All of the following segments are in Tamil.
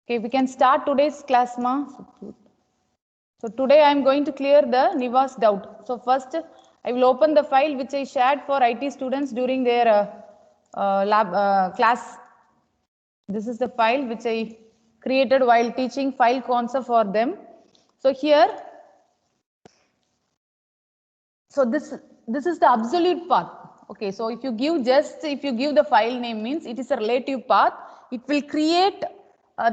Okay, we can start today's class, ma. So today I am going to clear the Niva's doubt. So first I will open the file which I shared for IT students during their lab class. This is the file which I created while teaching file concept for them. So here, so this is the absolute path. Okay, so if you give the file name, means it is a relative path. It will create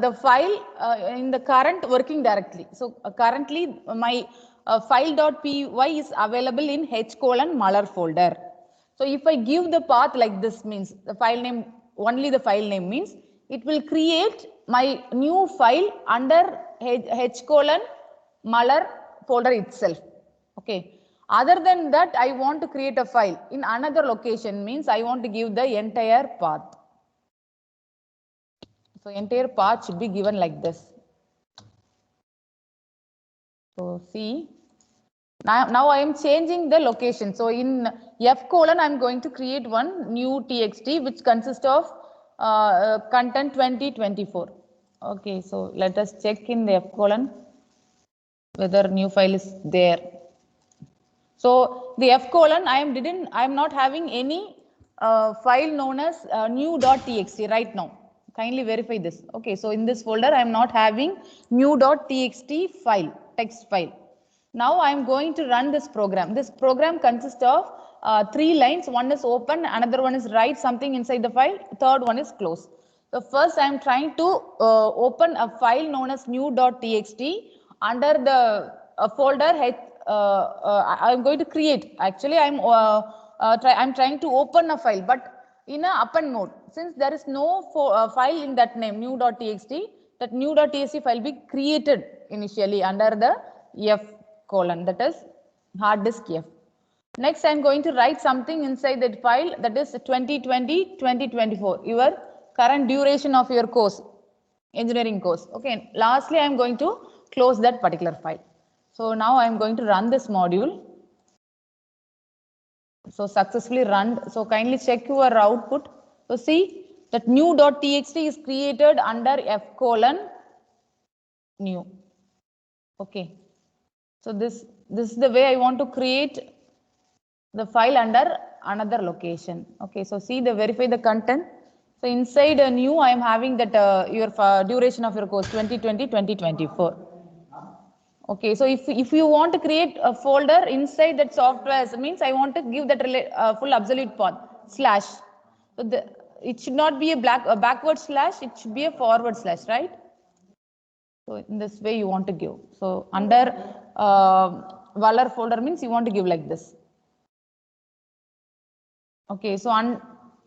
the file in the current working directory. So currently my file.py is available in h:\malar folder. So if I give the path like this, means the file name, only the file name, means it will create my new file under h:\malar folder itself. Okay. Other than that, I want to create a file in another location, means I want to give the entire path. So entire path should be given like this. So see, now I am changing the location. So in F:, I am going to create one new txt which consists of content 2024. Okay, so let us check in the F:, whether new file is there. So the F:, I am not having any file known as new.txt right now. Kindly verify this. Okay, so in this folder I am not having new.txt file, text file. Now I am going to run this program. This program consists of 3 lines. One is open, another one is write something inside the file, third one is close. So first I am trying to open a file known as new.txt under the folder I am going to create. Actually, I'm trying to open a file, but in a append mode. Since there is no file in that name new.txt, that new.txt file be created initially under the F:, that is hard disk F. Next, I am going to write something inside that file, that is 2020-2024, your current duration of your course, engineering course. Okay. Lastly, I am going to close that particular file. So now I am going to run this module. So successfully run. So kindly check your output. So see that new.txt is created under F:, new. Okay. So this is the way I want to create the file under another location. Okay. So see the verify the content. So inside a new, I am having that your duration of your course 2020-2024. Okay, so if you want to create a folder inside that software, means I want to give that full absolute path slash. So it should not be a backward slash, it should be a forward slash, right? So in this way you want to give. So under Valor folder means you want to give like this. Okay, so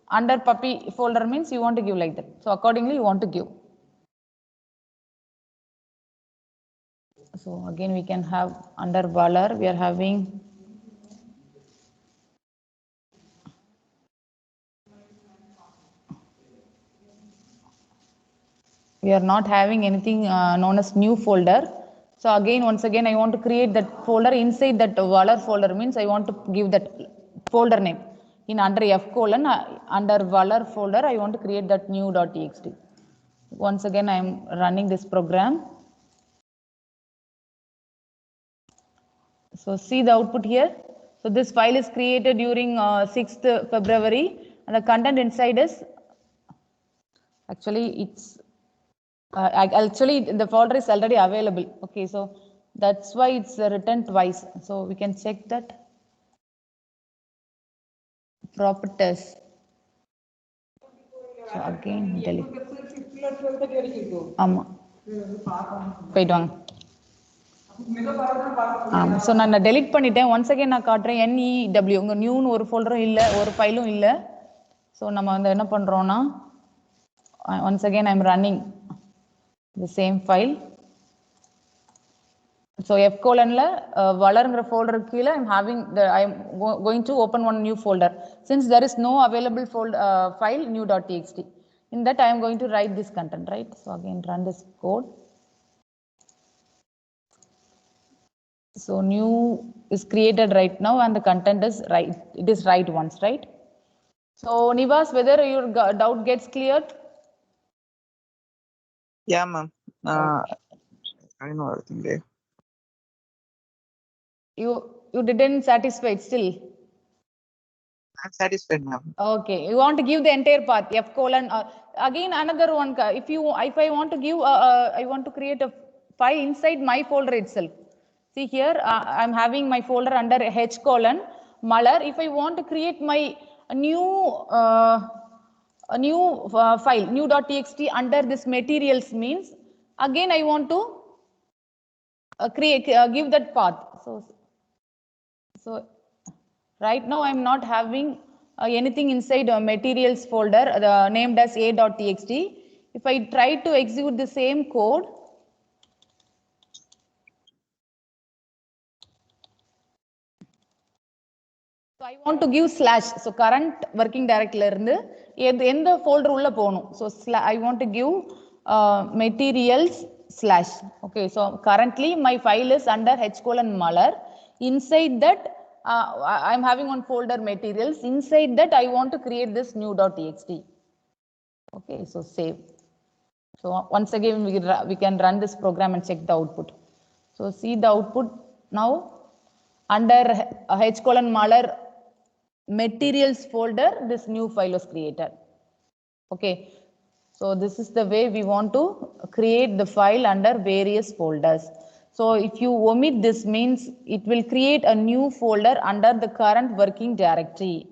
under puppy folder means you want to give like that. So accordingly you want to give. So again we can have under Valor, we are having we are not having anything known as new folder. So again, once again, I want to create that folder inside that Valor folder, means I want to give that folder name. In under F:, under Valor folder, I want to create that new.txt. Once again, I am running this program. So see the output here. So this file is created during 6th February and the content inside is, actually it's, actually the folder is already available. Okay, so that's why it's written twice. So we can check that. Properties. So again delete. Wait on. So நான் delete பண்ணிட்டேன். Once again நான் காட்டுறேன். NEW உங்க நியூன்னு ஒரு ஃபோல்டரும் இல்ல, ஒரு ஃபைலும் இல்ல. So நம்ம வந்து என்ன பண்றோம்னா once again I am running the same file. So F:, Valarங்கிற folder கீழ I am going to open one new folder. Since there is no available file new.txt. In that I am going to write this content, right? So again run this code. So new is created right now and the content is right. It is right once, right? So Nivas, whether your doubt gets cleared? Yeah, ma'am. Okay. I know everything there. You didn't satisfied still. I'm satisfied, ma'am. Okay, you want to give the entire path f colon. Again another one. If I want to give, I want to create a file inside my folder itself. See here, I'm having my folder under h colon Muller. If I want to create my new file new.txt under this materials means, again I want to give that path. So right now I'm not having anything inside a materials folder named as a.txt. If I try to execute the same code, so I want to give slash. So current working directory irundhu endha folder ulla ponum. So I want to give materials slash. Okay, so currently my file is under h colon Muller. Inside that I'm having one folder materials. Inside that I want to create this new.txt. Okay, so save. So once again we can run this program and check the output. So see the output now under h colon Muller materials folder, this new file was created. Okay, so this is the way we want to create the file under various folders. So if you omit this means it will create a new folder under the current working directory.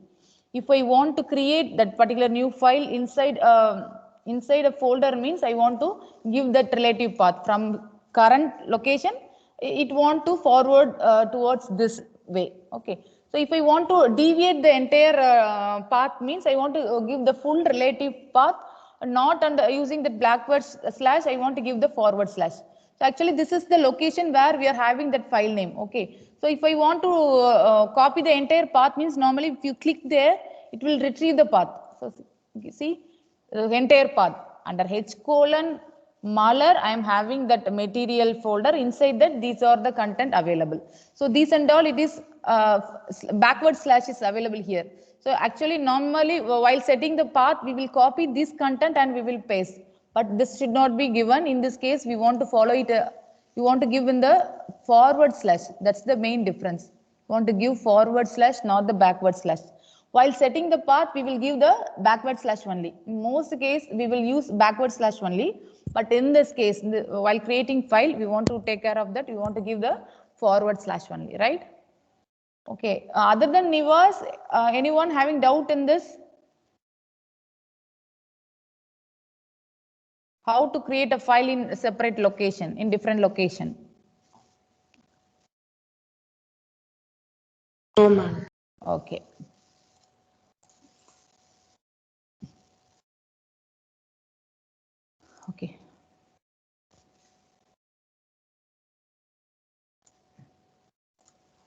If I want to create that particular new file inside a folder means I want to give that relative path from current location. It want to forward towards this way. Okay, so if I want to deviate the entire path means I want to give the full relative path, not under using the backward slash. I want to give the forward slash. So actually this is the location where we are having that file name. Okay, so if I want to copy the entire path means normally if you click there it will retrieve the path. So see entire path under h colon Muller. I am having that material folder. Inside that these are the content available. So these and all it is backward slash is available here. So actually normally while setting the path we will copy this content and we will paste, but this should not be given. In this case we want to follow it, you want to give in the forward slash. That's the main difference. You want to give forward slash, not the backward slash. While setting the path we will give the backward slash only. In most case we will use backward slash only, but in this case while creating file we want to take care of that. We want to give the forward slash only, right? Okay, other than Nivas, anyone having doubt in this? How to create a file in a separate location, in different location? No, ma'am. Okay. Okay.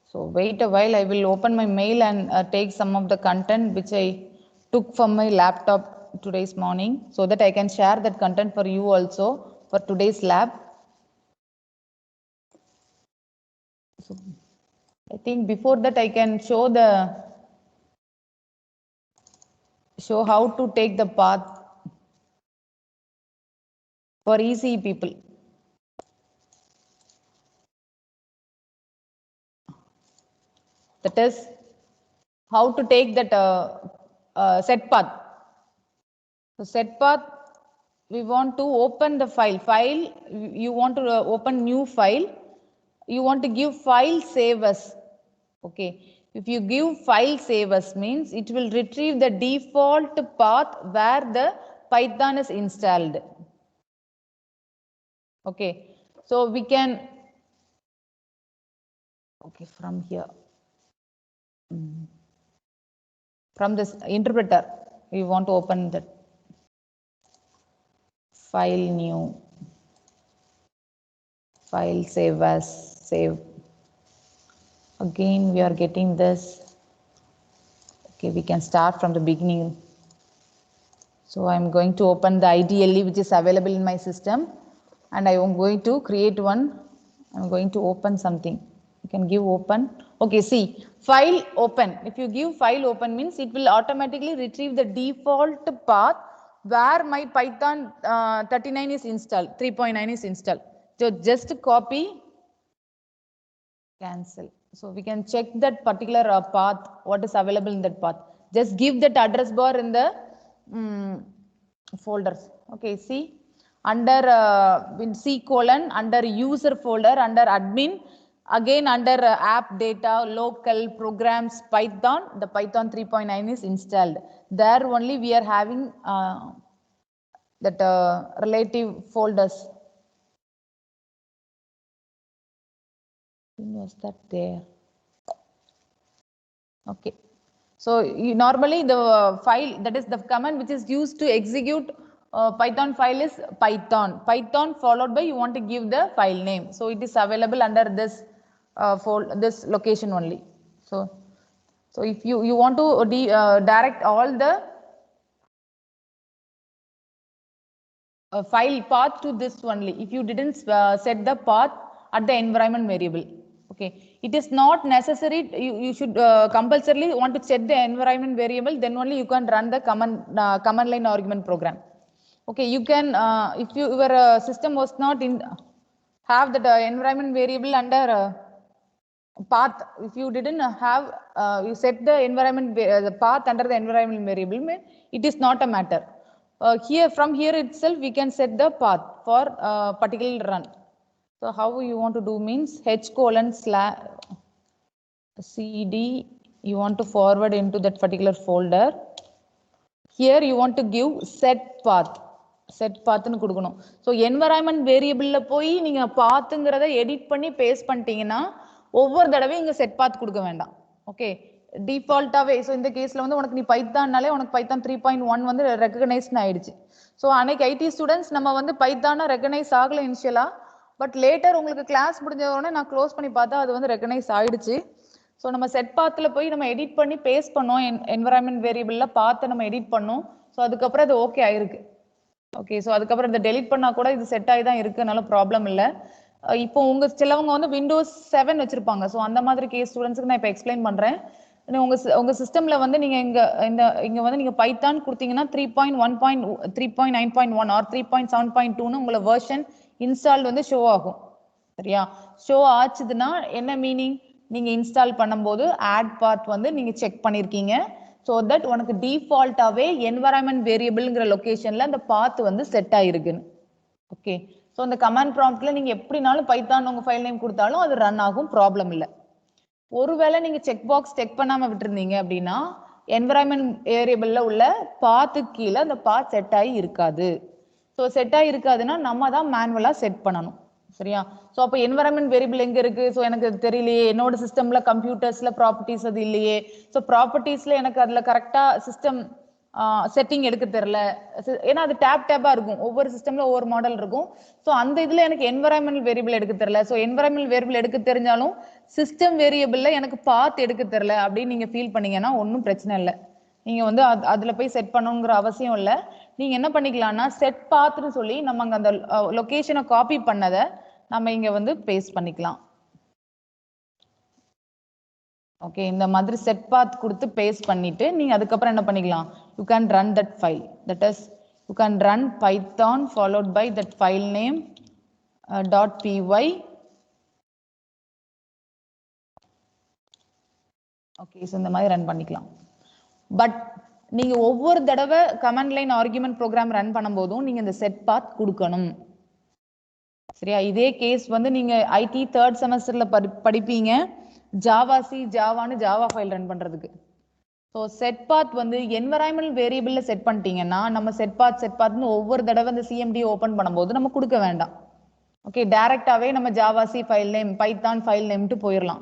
So wait a while, I will open my mail and take some of the content which I took from my laptop today's morning, so that I can share that content for you also for today's lab. So I think before that I can show how to take the path for easy people. That is how to take that set path. So set path, we want to open the file. You want to open new file. You want to give file save as. Okay, if you give file save as means it will retrieve the default path where the Python is installed. Okay, so we can, okay, from here, from this interpreter, we want to open that file new, file save as, save. Again we are getting this. Okay, we can start from the beginning. So I'm going to open the IDLE which is available in my system, and I am going to create one. I'm going to open something. You can give open. Okay, see, file open. If you give file open means it will automatically retrieve the default path where my Python 39 is installed, 3.9 is installed. So just copy, cancel. So we can check that particular path, what is available in that path. Just give that address bar in the folders. Okay, see, under in C colon, under user folder, under admin, again under app data, local programs, Python, the Python 3.9 is installed. There only we are having that relative folders. Was that there? Okay. So normally the file, that is the command which is used to execute Python file is Python followed by you want to give the file name. So it is available under this this location only. So if you want to direct all the file path to this only, if you didn't set the path at the environment variable. Okay, it is not necessary, you should compulsorily want to set the environment variable, then only you can run the command line argument program. Okay, you can if your system was not in have that environment variable under path, if you didn't have you set the environment the path under the environment variable, it is not a matter. Here from here itself we can set the path for particular run. So how you want to do means h:/cd, you want to forward into that particular folder. Here you want to give set path னு கொடுக்கணும். ஸோ என்வரான்மெண்ட் வேரியபிள்ல போய் நீங்க பாத்துங்கிறத எடிட் பண்ணி பேஸ்ட் பண்ணிட்டீங்கன்னா ஒவ்வொரு தடவையும் இங்க செட் பாத் கொடுக்க வேண்டாம். ஓகே, டிஃபால்ட்டாவே. ஸோ இந்த கேஸ்ல வந்து உனக்கு நீ பைத்தான்னாலே உனக்கு பைத்தான் 3.1 வந்து ரெகனைஸ்ட் ஆயிடுச்சு. ஸோ அன்னைக்கு ஐடி ஸ்டூடெண்ட்ஸ் நம்ம வந்து பைத்தானா ரெகனைஸ் ஆகல இனிஷியலா, பட் லேட்டர் உங்களுக்கு கிளாஸ் முடிஞ்ச உடனே நான் க்ளோஸ் பண்ணி பார்த்தா அது வந்து ரெகனைஸ் ஆயிடுச்சு. ஸோ நம்ம செட் பாத்தில் போய் நம்ம எடிட் பண்ணி பேஸ்ட் பண்ணோம், என்வரான்மெண்ட் வேரியபிளில் பார்த்து நம்ம எடிட் பண்ணோம். ஸோ அதுக்கப்புறம் அது ஓகே ஆயிருக்கு. ஓகே, ஸோ அதுக்கப்புறம் இந்த டெலிட் பண்ணால் கூட இது செட் ஆகி தான் இருக்குனால ப்ராப்ளம் இல்லை. இப்போ சிலவங்க வந்து Windows 7 வச்சிருப்பாங்க. ஸோ அந்த மாதிரி கேஸ் ஸ்டூடெண்ட்ஸ்க்கு நான் இப்போ எக்ஸ்பிளைன் பண்ணுறேன். உங்க சிஸ்டம்ல வந்து நீங்க இங்க வந்து நீங்க பைத்தான் கொடுத்தீங்கன்னா 3.1.3.9.1 ஆர் 3.7.2ன்னு உங்களோட வெர்ஷன் இன்ஸ்டால் வந்து ஷோ ஆகும். சரியா? ஷோ ஆச்சுதுன்னா என்ன மீனிங், நீங்க இன்ஸ்டால் பண்ணும்போது ஆட் பாத் வந்து நீங்க செக் பண்ணிருக்கீங்க. ஸோ தட் உனக்கு டிஃபால்ட்டாவே என்வரான்மெண்ட் வேரியபிள்ங்கிற லொகேஷன்ல அந்த பாத் வந்து செட் ஆயிருக்குன்னு. ஓகே, ஸோ அந்த கமாண்ட் ப்ராம்ப்ட்ல நீங்க எப்படினாலும் பைத்தான் உங்க ஃபைல் நேம் கொடுத்தாலும் அது ரன் ஆகும், ப்ராப்ளம் இல்லை. ஒருவேளை நீங்க செக் பாக்ஸ் செக் பண்ணாம விட்டுருந்தீங்க அப்படின்னா என்வரான்மெண்ட் வேரியபிள்ல உள்ள பாத்து கீழே அந்த பாத் செட் ஆகி இருக்காது. ஸோ செட் ஆகி இருக்காதுன்னா நம்ம தான் மேனுவலா செட் பண்ணணும். சரியா? ஸோ அப்போ என்வரான்மெண்ட் வேரியபிள் எங்க இருக்கு? ஸோ எனக்கு தெரியலையே, என்னோட சிஸ்டம்ல கம்ப்யூட்டர்ஸ்ல ப்ராப்பர்ட்டிஸ் அது இல்லையே. ஸோ ப்ராப்பர்ட்டிஸ்ல எனக்கு அதுல கரெக்டா சிஸ்டம் செட்டிங் எடுக்க தெரியல, ஏன்னா அது டேப்பா இருக்கும், ஒவ்வொரு சிஸ்டம்ல ஒவ்வொரு மாடல் இருக்கும். ஸோ அந்த இதுல எனக்கு என்வரான்மெண்ட் வேரியபிள் எடுக்க தெரியல. ஸோ என்வரான்மெண்ட் வேரியபிள் எடுக்க தெரிஞ்சாலும் சிஸ்டம் வேரியபிள்ல எனக்கு பாத் எடுக்க தெரியல அப்படின்னு நீங்க ஃபீல் பண்ணீங்கன்னா ஒன்றும் பிரச்சனை இல்லை. நீங்க வந்து அதுல போய் செட் பண்ணணுங்கிற அவசியம் இல்லை. நீங்க என்ன பண்ணிக்கலாம்னா செட் பாத்னு சொல்லி நம்ம அங்க அந்த லொகேஷனை காப்பி பண்ணதை நம்ம இங்க வந்து பேஸ்ட் பண்ணிக்கலாம். ஓகே, இந்த மாதிரி செட் பாத் கொடுத்து பேஸ்ட் பண்ணிட்டு நீங்க அதுக்கப்புறம் என்ன பண்ணிக்கலாம், you can run that file, that is you can run Python followed by that file name .py. Okay, so இந்த மாதிரி ரன் பண்ணிக்கலாம். பட் நீங்க ஒவ்வொரு தடவை command line argument program run பண்ணும்போதும் நீங்க இந்த செட் பாத் கொடுக்கணும். சரியா? இதே கேஸ் வந்து நீங்க ஐடி 3rd செமஸ்டர்ல படிப்பீங்க, ஜாவான்னு ஜாவா ஃபைல் ரன் பண்றதுக்கு. ஸோ செட் பாத் வந்து என்வரான்மெண்ட் வேரியபிள்ல செட் பண்ணிட்டீங்கன்னா நம்ம செட் பாத்னு ஒவ்வொரு தடவை இந்த சிஎம்டி ஓபன் பண்ணும்போது நம்ம கொடுக்க வேண்டாம். ஓகே, டைரக்டாவே நம்ம javac file name Python file நேம்ட்டு போயிடலாம்.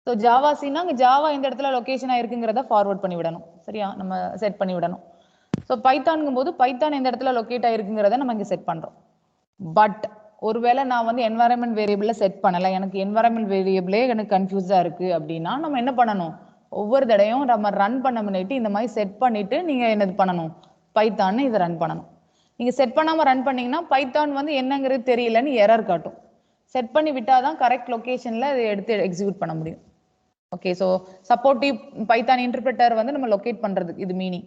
ஸோ ஜாவாசின்னா அங்கே ஜாவா இந்த இடத்துல லொகேஷனாக இருக்குங்கிறத ஃபார்வர்ட் பண்ணி விடணும். சரியா? நம்ம செட் பண்ணி விடணும். ஸோ பைத்தான்ங்கும் போது பைத்தான் இந்த இடத்துல லொகேட் ஆயிருக்குங்கிறத நம்ம இங்கே செட் பண்றோம். பட் ஒருவேளை நான் வந்து என்வரான்மெண்ட் வேரியபிள்ல செட் பண்ணல, எனக்கு என்வரான்மெண்ட் வேரியபிளே எனக்கு கன்ஃபியூஸா இருக்கு அப்படின்னா நம்ம என்ன பண்ணணும், ஒவ்வொரு தடையும் நம்ம ரன் பண்ண முன்னாடி இந்த மாதிரி செட் பண்ணிட்டு நீங்க என்னது பண்ணணும், பைத்தான் இதை ரன் பண்ணணும். நீங்க செட் பண்ணாம ரன் பண்ணீங்கன்னா பைத்தான் வந்து என்னங்கிறது தெரியலன்னு எரர் காட்டும். செட் பண்ணி விட்டாதான் கரெக்ட் லொகேஷன்ல இதை எடுத்து எக்ஸிக்யூட் பண்ண முடியும். Okay, so supportive Python interpreter வந்து நம்ம லொகேட் பண்றதுக்கு இது மீனிங்.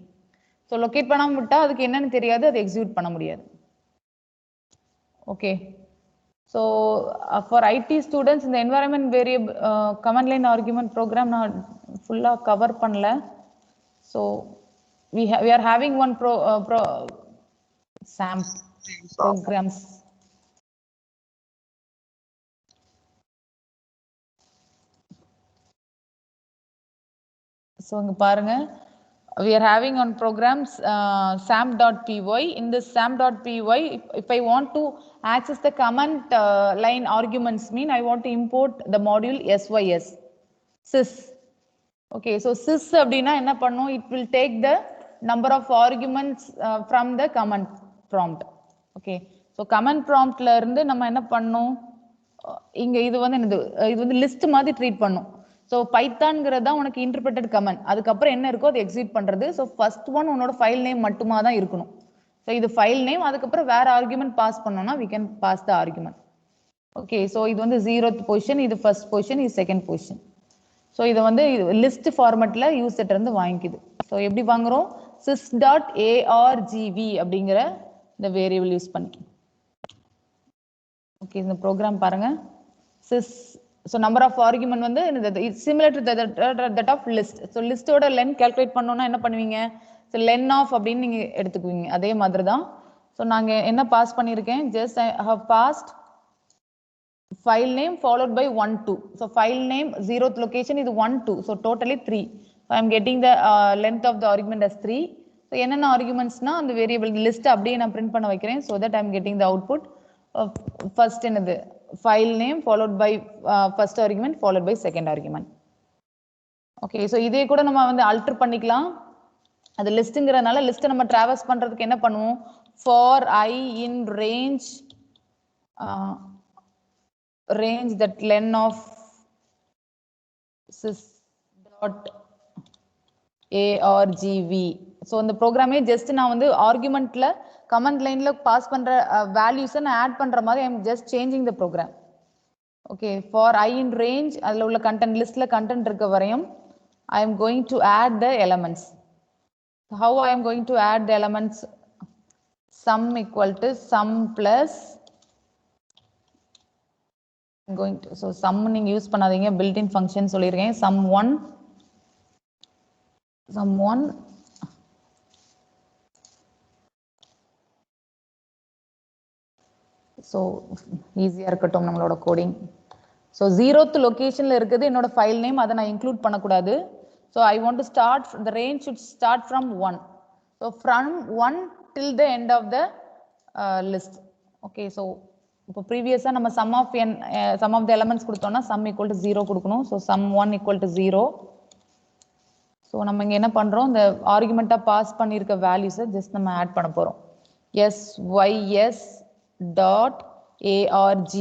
ஸோ லொக்கேட் பண்ணாம விட்டா அதுக்கு என்னன்னு தெரியாது, அது எக்ஸிக்யூட் பண்ண முடியாது. Okay. So for IT students இந்த environment variable command line argument program நான் ஃபுல்லாக கவர் பண்ணல. So we are having one SAM programs. So இங்க பாருங்க, we are having on programs sam.py. in this sam.py, if I want to access the command line arguments, mean I want to import the module sys. Okay, so sys அப்படினா என்ன பண்ணும், it will take the number of arguments from the command prompt. Okay, so command promptல இருந்து நம்ம என்ன பண்ணோம், இங்க இது வந்து லிஸ்ட் மாதிரி ட்ரீட் பண்ணும். ஸோ பைத்தான்ங்கிறது தான் உனக்கு இன்டர்பிரட்டட் கமெண்ட், அதுக்கப்புறம் என்ன இருக்கோ அதை எக்ஸிக்யூட் பண்றது. ஸோ ஃபர்ஸ்ட் ஒன் உன்னோட ஃபைல் நேம் மட்டுமா தான் இருக்கணும். ஸோ இது ஃபைல் நேம், அதுக்கப்புறம் வேற ஆர்குமெண்ட் பாஸ் பண்ணோம்னா we can pass the argument. Okay, so இது வந்து 0th பொசிஷன், இது ஃபர்ஸ்ட் பொசிஷன், இது செகண்ட் பொசிஷன். ஸோ இதை வந்து லிஸ்ட் ஃபார்மேட்ல யூசர்ட்ட இருந்து வாங்கிக்குது. ஸோ எப்படி வாங்குறோம், sys.argv அப்படிங்கிற இந்த வேரியபிள் யூஸ் பண்ணி. ஓகே, இந்த ப்ரோக்ராம் பாருங்க. sys, so number of argument வந்து similar to that of list. So லிஸ்டோட லென் கால்குலேட் பண்ணோம்னா என்ன பண்ணுவீங்க, ஸோ லென் ஆஃப் அப்படின்னு நீங்க எடுத்துக்குவீங்க. அதே மாதிரி தான். ஸோ நாங்க என்ன பாஸ் பண்ணியிருக்கேன், just I have passed file name followed by 1 2. So file name 0th location is 1 2, so totally 3. So I am getting the length of the argument as 3. So என்னென்ன arguments na அந்த variable list அப்படியே நான் print பண்ண வைக்கிறேன், so that I am getting the output of first என்னது file name followed by first argument followed by second argument. Okay, so இதே கூட நம்ம வந்து alter பண்ணிக்கலாம். அது லிஸ்ட்ங்கறனால லிஸ்ட் நம்ம traverse பண்றதுக்கு என்ன பண்ணுவோம், for I in range that len of sys.argv. So இந்த ப்ரோக்ராமே ஜஸ்ட் நான் வந்து ஆர்குமெண்ட்ல கமெண்ட் லைன்ல பாஸ் பண்ற வேல்யூஸை நான் ஆட் பண்ற மாதிரி I am just changing the program. Okay, for I in range அதில் உள்ள கண்டென்ட் லிஸ்ட்ல கண்டென்ட் இருக்க வரையும் I am going to add the elements. How I am going to add the elements, sum equal to sum plus going to, so sum நீங்க யூஸ் பண்ணாதீங்க, built in function சொல்லிருக்கேன். sum1 so ஈஸியா இருக்கட்டும் நம்மளோட கோடிங். so 0th லொகேஷன்ல இருக்குது என்னோட ஃபைல் நேம், அதை நான் இன்க்ளூட் பண்ணக்கூடாது. so I want to start, the range should start from 1. so from 1 till the end of the list. okay, so இப்போ ப்ரீவியஸா நம்ம sum of the elements கொடுத்தோம்னா sum equal to 0 கொடுக்கணும். So sum1 equal to 0. So நம்ம இங்க என்ன பண்றோம், இந்த ஆர்குமெண்டா பாஸ் பண்ணியிருக்க வேல்யூஸை ஜஸ்ட் நம்ம ஆட் பண்ண போறோம். sys.argv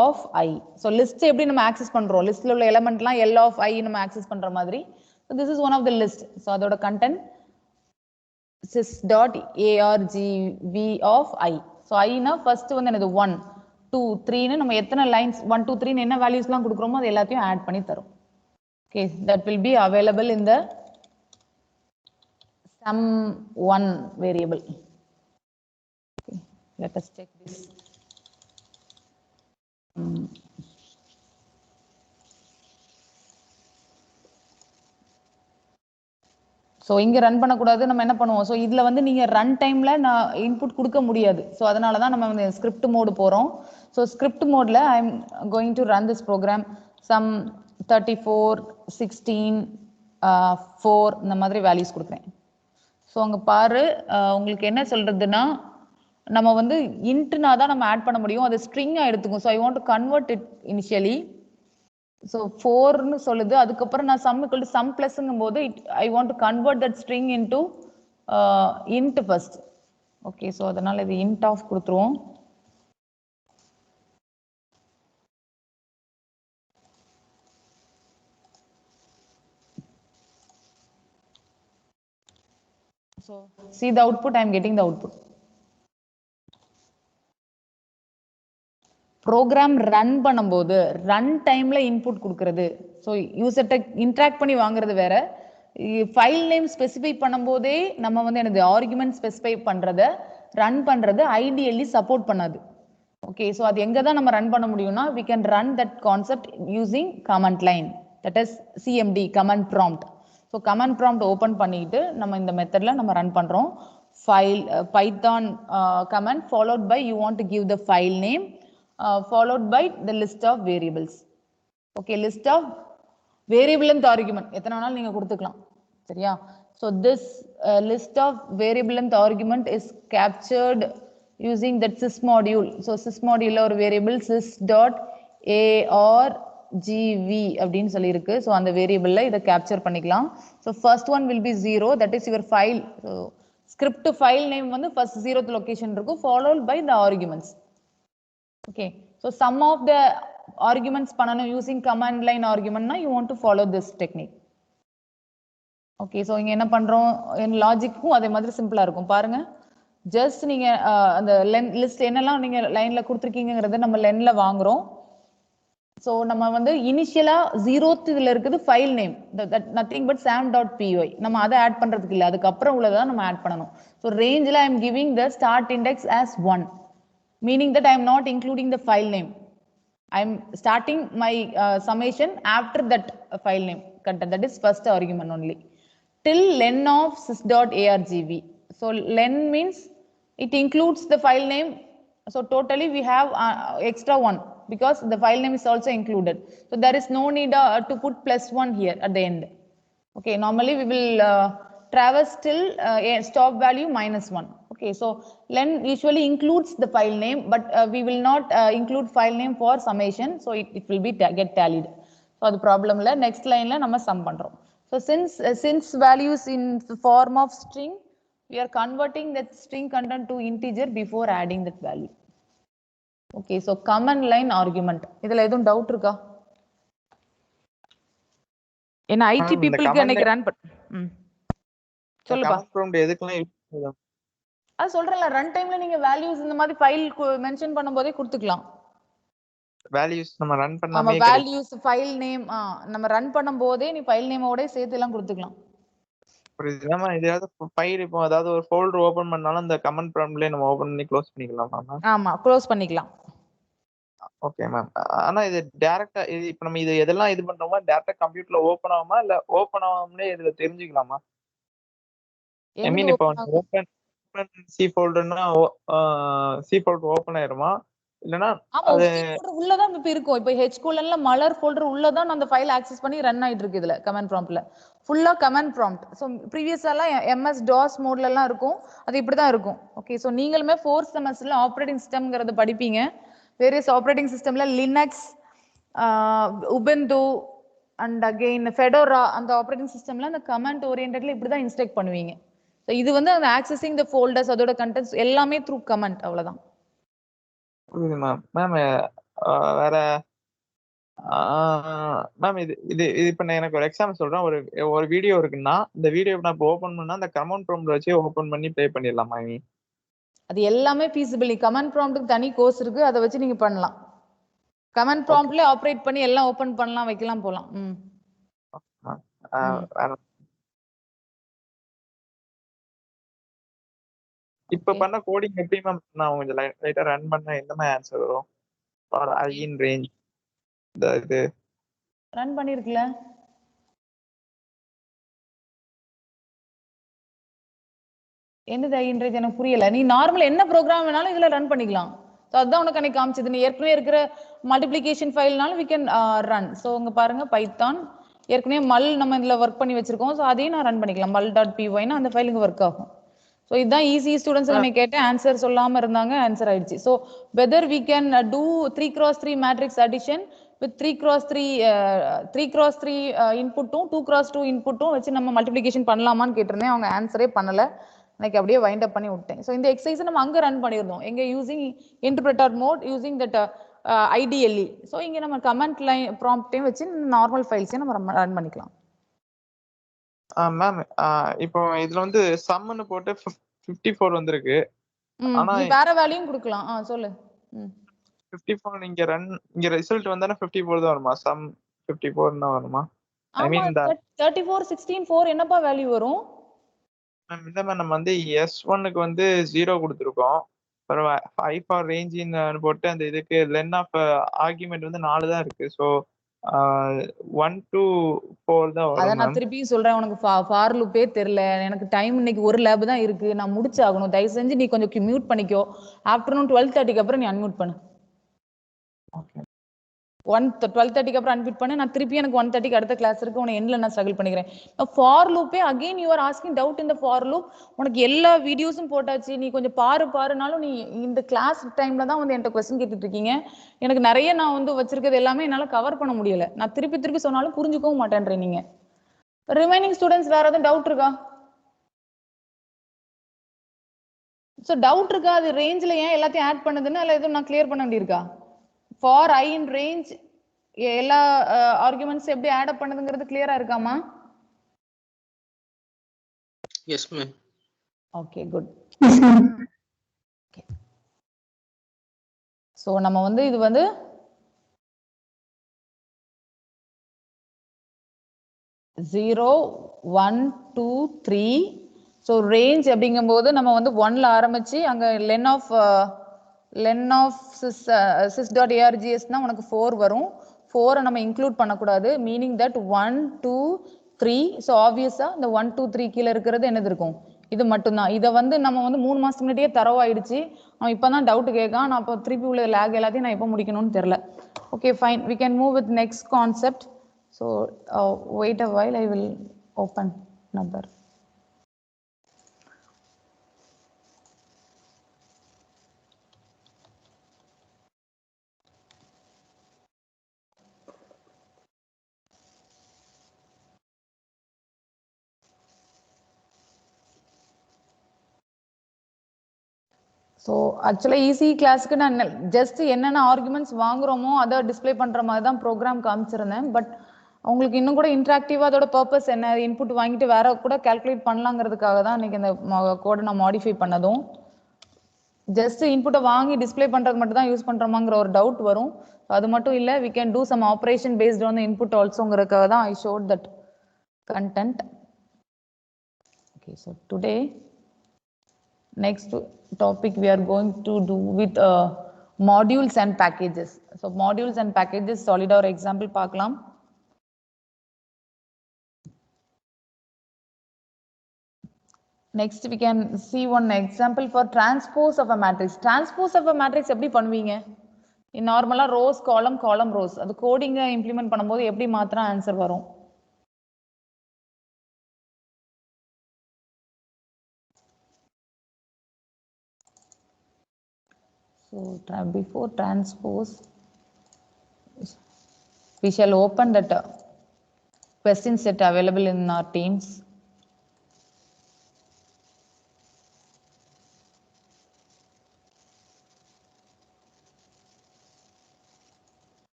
of i. So list எப்படி நம்ம ஆக்சஸ் பண்றோம், லிஸ்ட்ல உள்ள எலமெண்ட்லாம் l of i நம்ம ஆக்சஸ் பண்ற மாதிரி. So this is one of the list. So அதோட content sys.argv of i. So I na first வந்து என்னது 1 2 3 னு நம்ம எத்தனை லைன்ஸ் 1 2 3 னு என்ன வேல்யூஸ்லாம் கொடுக்குறோமோ அது எல்லாத்தையும் ஆட் பண்ணி தரும். Okay, that will be available in the sum1 variable. Okay, let us check this. So இங்கே ரன் பண்ணக்கூடாது, நம்ம என்ன பண்ணுவோம், ஸோ இதில் வந்து நீங்கள் ரன் டைமில் நான் இன்புட் கொடுக்க முடியாது. ஸோ அதனால தான் நம்ம வந்து ஸ்கிரிப்ட் மோடு போகிறோம். ஸோ ஸ்கிரிப்ட் மோடில் I am going to run this program sum 34 16 4 இந்த மாதிரி வேல்யூஸ் கொடுக்குறேன். ஸோ அங்கே பாரு, உங்களுக்கு என்ன சொல்கிறதுனா நம்ம வந்து இன்ட்னா தான் நம்ம ஆட் பண்ண முடியும், அது ஸ்ட்ரிங்காக எடுத்துக்கும். So I want to convert it initially. So 4ன்னு சொல்லுது, அதுக்கப்புறம் நான் sum equal to sum plusங்கும் போது I want to convert that string into int first. Okay, so அதனால இது இன்ட் ஆஃப் கொடுத்துருவோம். So see the output, I am getting the output. Program run பண்ணும்போது ரன் டைம்ல இன்புட் கொடுக்கறது, ஸோ யூசர்ட்ட இன்ட்ராக்ட் பண்ணி வாங்குறது வேற, ஃபைல் நேம் ஸ்பெசிஃபை பண்ணும்போதே நம்ம வந்து எனது ஆர்குமெண்ட் ஸ்பெசிஃபை பண்றத ரன் பண்றது ஐடியலி சப்போர்ட் பண்ணாது. ஓகே, ஸோ அது எங்க தான் நம்ம ரன் பண்ண முடியும்னா we can run that concept using command line, that is CMD, command prompt. So command prompt open பண்ணிட்டு நம்ம இந்த மெத்தட்ல நம்ம ரன் பண்றோம். File python command followed by you want to give the file name followed by the list of variables. Okay, list of variable length argument எத்தனை வேணாலும் நீங்க கொடுத்துக்கலாம். சரியா? So this list of variable length argument is captured using that sys module. So sys module ஒரு variable sys dot argv அப்படின்னு சொல்லி இருக்கு. ஸோ அந்த வேரியபிள்ல இதை கேப்சர் பண்ணிக்கலாம். So first one will be 0, that is your file. So script file name வந்து ஃபர்ஸ்ட் 0th லொகேஷன் இருக்கும், followed by the arguments. Okay, so sum of the arguments பண்ணணும் யூசிங் கமாண்ட் லைன் ஆர்குமெண்ட்னா you want to follow this technique. Okay, so இங்க என்ன பண்றோம், என் லாஜிக்கும் அதே மாதிரி சிம்பிளா இருக்கும் பாருங்க. ஜஸ்ட் நீங்க அந்த லிஸ்ட் என்னெல்லாம் நீங்க லைன்ல கொடுத்துருக்கீங்கிறத நம்ம லென்ல வாங்குறோம். ஸோ நம்ம வந்து இனிஷியலா 0th இதுல இருக்குது file name, nothing but sam.py. நம்ம அதை ஆட் பண்றதுக்கு இல்லை, அதுக்கப்புறம் உள்ளதான் நம்ம ஆட் பண்ணணும். ஸோ ரேஞ்சில் I am giving the start index as 1, meaning that I am not including the file name. I am starting my summation after that file name content, that is first argument only, till len of sys.argv. So len means it includes the file name. So totally we have extra one because the file name is also included. So there is no need to put +1 here at the end. Okay, normally we will traverse till stop value -1. Okay, so len usually includes the file name, but we will not include file name for summation, so it will be get tallied. So the problem la next line la nama sum pandrom. So since values in the form of string, we are converting that string content to integer before adding that value. Okay, so command line argument idhula edum doubt iruka? என்ன ஐடி பீப்புளுக்கு அன்னைக்கு ரன் சொல்லுப்பா. கமாண்ட் ப்ராம்ப்ட் எதுக்குலாம் யூஸ் பண்ணலாம்? அது சொல்றேன்ல, ரன் டைம்ல நீங்க வேல்யூஸ் இந்த மாதிரி ஃபைல் மென்ஷன் பண்ணும்போதே கொடுத்துக்கலாம். வேல்யூஸ் நம்ம ரன் ஆமா, பண்ணாமே வேல்யூஸ் ஃபைல் நேம் நம்ம ரன் பண்ணும்போதே நீ ஃபைல் நேமோட சேர்த்து எல்லாம் கொடுத்துக்கலாம். புரியுதுமா? இதாவது ஃபைல் இப்போ அதாவது ஒரு ஃபோல்டர் ஓபன் பண்ணாலும் அந்த கமாண்ட் ப்ராம்ப்ட்லயே நம்ம ஓபன் பண்ணி க்ளோஸ் பண்ணிக்கலாமா மேம்? ஆமா, க்ளோஸ் பண்ணிக்கலாம். Okay ma'am. ஆனா இது டைரக்டா இப்போ நம்ம இது எதெல்லாம் இது பண்றோமா டைரக்டா கம்ப்யூட்டர்ல ஓபன் ஆகுமா இல்ல ஓபன் ஆகாமலே இதுல தெரிஞ்சுக்கலாமா? ஐ மீன் இப்போ ஓபன் சி ஃபோல்டர்னா சி ஃபோல்டர் ஓபன் ஆயிருமா இல்லனா அது உள்ளதான் இப்ப இருக்கும். இப்போ HQLல மலர் ஃபோல்டர் உள்ளதான் அந்த ஃபைல் ஆக்சஸ் பண்ணி ரன் ஆயிட்டு இருக்கு. இதுல கமாண்ட் ப்ராம்ப்ட்ல ஃபுல்லா கமாண்ட் ப்ராம்ப்ட். சோ ப்ரீவியஸா எல்லாம் MS DOS மோட்ல எல்லாம் இருக்கும், அது இப்படி தான் இருக்கும். ஓகே, சோ நீங்களுமே 4th செமஸ்டர்ல ஆப்பரேட்டிங் சிஸ்டம்ங்கறத படிப்பீங்க. வேரியஸ் ஆப்பரேட்டிங் சிஸ்டம்ல Linux, Ubuntu and again Fedora, அந்த ஆப்பரேட்டிங் சிஸ்டம்ல அந்த கமாண்ட் ஓரியன்டட்ல இப்படி தான் இன்ஸ்ட்ரக்ட் பண்ணுவீங்க. சோ இது வந்து அந்த ஆக்சஸிங் தி ஃபோல்டர்ஸ், அதோட கண்டென்ட்ஸ் எல்லாமே த்ரூ கமாண்ட், அவ்வளவுதான். புரியுது மேம். மேம் வேற மேம் இது இது இப்போ நான் எனக்கு ஒரு எக்ஸாம்பிள் சொல்றேன். ஒரு வீடியோ இருக்குன்னா இந்த வீடியோ நான் இப்போ ஓபன் பண்ணா அந்த கமாண்ட் ப்ராம்ப்ட் வச்சு ஓபன் பண்ணி ப்ளே பண்ணிடலாமா? அது எல்லாமே ஃபீசிபிள். கமாண்ட் ப்ராம்ப்ட்க்கு தனி கோர்ஸ் இருக்கு, அதை வச்சு நீங்க பண்ணலாம். கமாண்ட் ப்ராம்ப்ட்ல ஆபரேட் பண்ணி எல்லாம் ஓபன் பண்ணலாம், வைக்கலாம், போலாம். இப்ப பண்ண கோடிங் எப்படி மேம் நான் கொஞ்சம் லைட்டா ரன் பண்ணா எந்த மாதிரி ஆன்சர் வரும்? ஃபார் ஐ இன் ரேஞ்ச் இது ரன் பண்ணிருக்கல. என்னது ஐ இன் ரேஞ்ச் எனக்கு புரியல. நீ நார்மல் என்ன ப்ரோக்ராம் வேணாலும் இதுல ரன் பண்ணிக்கலாம். ஸோ அதுதான் உனக்கு அன்னைக்கு காமிச்சது. நீ ஏற்கனவே இருக்கிற மல்டிப்ளிகேஷன் ஃபைல்னாலும் வி கேன் ரன். ஸோ உங்க பாருங்க, பைத்தான் ஏற்கனவே மல் நம்ம இதுல ஒர்க் பண்ணி வச்சிருக்கோம். ஸோ அதையும் நான் ரன் பண்ணிக்கலாம். மல்.py அந்த ஃபைலுக்கு ஒர்க் ஆகும். ஸோ இதுதான் ஈஸி. ஸ்டூடெண்ட்ஸ் நம்ம கேட்டேன், ஆன்சர் சொல்லாம இருந்தாங்க, ஆன்சர் ஆயிடுச்சு. So whether we can do 3x3 matrix addition with 3x3 இன்புட்டும் 2x2 இன்புட்டும் வச்சு நம்ம மல்டிப்ளிகேஷன் பண்ணலாமான்னு கேட்டிருந்தேன். அவங்க ஆன்சரே பண்ணல. எனக்கு அப்படியே வைண்ட் அப் பண்ணி விட்டேன். ஸோ இந்த எக்ஸசைஸ் நம்ம அங்க ரன் பண்ணிருந்தோம். எங்க using interpreter mode using that IDLE. So இங்க நம்ம கமெண்ட் லைன் ப்ராம்ப்டையும் வச்சு நார்மல் ஃபைல்ஸையும் நம்ம ரன் பண்ணிக்கலாம். மேம் இப்போ இதுல வந்து சம்னு போட்டு 54 வந்திருக்கு. ஆனா வேற வேல்யூயும் கொடுக்கலாம். சொல்லு. 54 இங்க ரிசல்ட் வந்தானே 54 தான் வருமா? சம் 54 தான் வருமா? ஐ மீன் இந்த 34 16 4 என்னப்பா வேல்யூ வரும்? இந்த மாதிரி நம்ம வந்து S1க்கு வந்து 0 கொடுத்துருக்கோம். அப்புறம் 5 ஃபார் ரேஞ்சின்னு போட்டு அந்த இதுக்கு லென் ஆஃப் ஆர்குமெண்ட் வந்து 4 தான் இருக்கு. ஸோ 1 to 4 தான் அத வரும் நான் மேம். திருப்பியும் சொல்றேன், உனக்கு ஃபார் லூப்பே தெரியல. எனக்கு டைம் இன்னைக்கு ஒரு லேப் தான் இருக்கு, நான் முடிச்சாகணும். தயவு செஞ்சு நீ கொஞ்சம் மியூட் பண்ணிக்கோ. ஆஃப்டர்நூன் 12:30க்கு அப்புறம் நீ அன்மியூட் பண்ணு. ஓகே 12:30க்கு அப்புறம் அன்மியூட் பண்ணு. நான் திருப்பி எனக்கு 1:30க்கு அடுத்த கிளாஸ் இருக்கு, உன எண்ட்ல நான் ஸ்ட்ரகிள் பண்ணிக்கிறேன். ஃபார் லூப்பே again you are asking doubt இந்த ஃபார் லூப். உனக்கு எல்லா வீடியோஸும் போட்டாச்சு, நீ கொஞ்சம் பாருனாலும் நீ இந்த கிளாஸ் டைம்ல தான் வந்து என்கிட்ட கொஸ்டின் கேட்டுட்டு இருக்கீங்க. எனக்கு நிறைய நான் வந்து வச்சிருக்கிறது எல்லாமே என்னால கவர் பண்ண முடியல. நான் திருப்பி சொன்னாலும் புரிஞ்சுக்கவும் மாட்டேன்றேன். நீங்க ரிமைனிங் ஸ்டூடெண்ட்ஸ் வேற எதுவும் டவுட் இருக்கா? ஸோ டவுட் இருக்கா அது ரேஞ்சில் ஏன் எல்லாத்தையும் ஆட் பண்ணுதுன்னு, இல்லை எதுவும் நான் கிளியர் பண்ண வேண்டியிருக்கா? ஃபார் ஐ இன் ரேஞ்ச் எல்லா ஆர்குமெண்ட்ஸ் எப்படி ஆட் அப் பண்ணுதுங்கிறது கிளியரா இருக்காமா? Yes ma'am. Okay good. So நம்ம வந்து இது வந்து ஜீரோ 1 2 3. ஸோ ரேஞ்ச் அப்படிங்கும்போது நம்ம வந்து 1ல ஆரம்பிச்சு அங்கே லென் ஆஃப் sys டாட் argsனா உனக்கு 4 வரும். 4 நம்ம இன்க்ளூட் பண்ணக்கூடாது, மீனிங் தட் 1 2 3. ஸோ ஆப்வியஸா இந்த 1 2 3 கீழே இருக்கிறது என்னது இருக்கும்? இது மட்டும்தான். இதை வந்து நம்ம வந்து 3 மாசத்துக்கு முன்னாடியே தரவாயிடுச்சு. அவன் இப்போதான் டவுட் கேட்கான். நான் இப்போ திருப்பி உள்ள லேக் எல்லாத்தையும் நான் எப்போ முடிக்கணும்னு தெரியல. Okay fine, we can move with next concept. So wait a while, I will open another. So ஆக்சுவலாக ஈஸி கிளாஸுக்கு நான் ஜஸ்ட் என்னென்ன ஆர்குமெண்ட்ஸ் வாங்குறோமோ அதை டிஸ்பிளே பண்ணுற மாதிரி தான் ப்ரோக்ராம் காமிச்சிருந்தேன். பட் உங்களுக்கு இன்னும் கூட இன்ட்ராக்டிவாக அதோட பர்பஸ் என்ன, இன்புட் வாங்கிட்டு வேற கூட கால்குலேட் பண்ணலாங்கிறதுக்காக தான் இன்னைக்கு இந்த கோடை நான் மாடிஃபை பண்ணதும். ஜஸ்ட் இன்புட்டை வாங்கி டிஸ்பிளே பண்ணுறது மட்டும் தான் யூஸ் பண்ணுறோமாங்கிற ஒரு டவுட் வரும். அது மட்டும் இல்லை, we can do some operation based on input ஆல்சோங்கிறதுக்காக தான் I showed that content. Okay, so today next topic we are going to do with modules and packages. So modules and packages solid or example பார்க்கலாம். Next we can see one example for transpose of a matrix. Transpose of a matrix எப்படி பண்ணுவீங்க? நார்மலா rows column rows அது கோடிங்க இம்ப்ளிமெண்ட் பண்ணும்போது எப்படி மாத்தினா ஆன்சர் வரும்? So before transpose, we shall open that question set available in our Teams.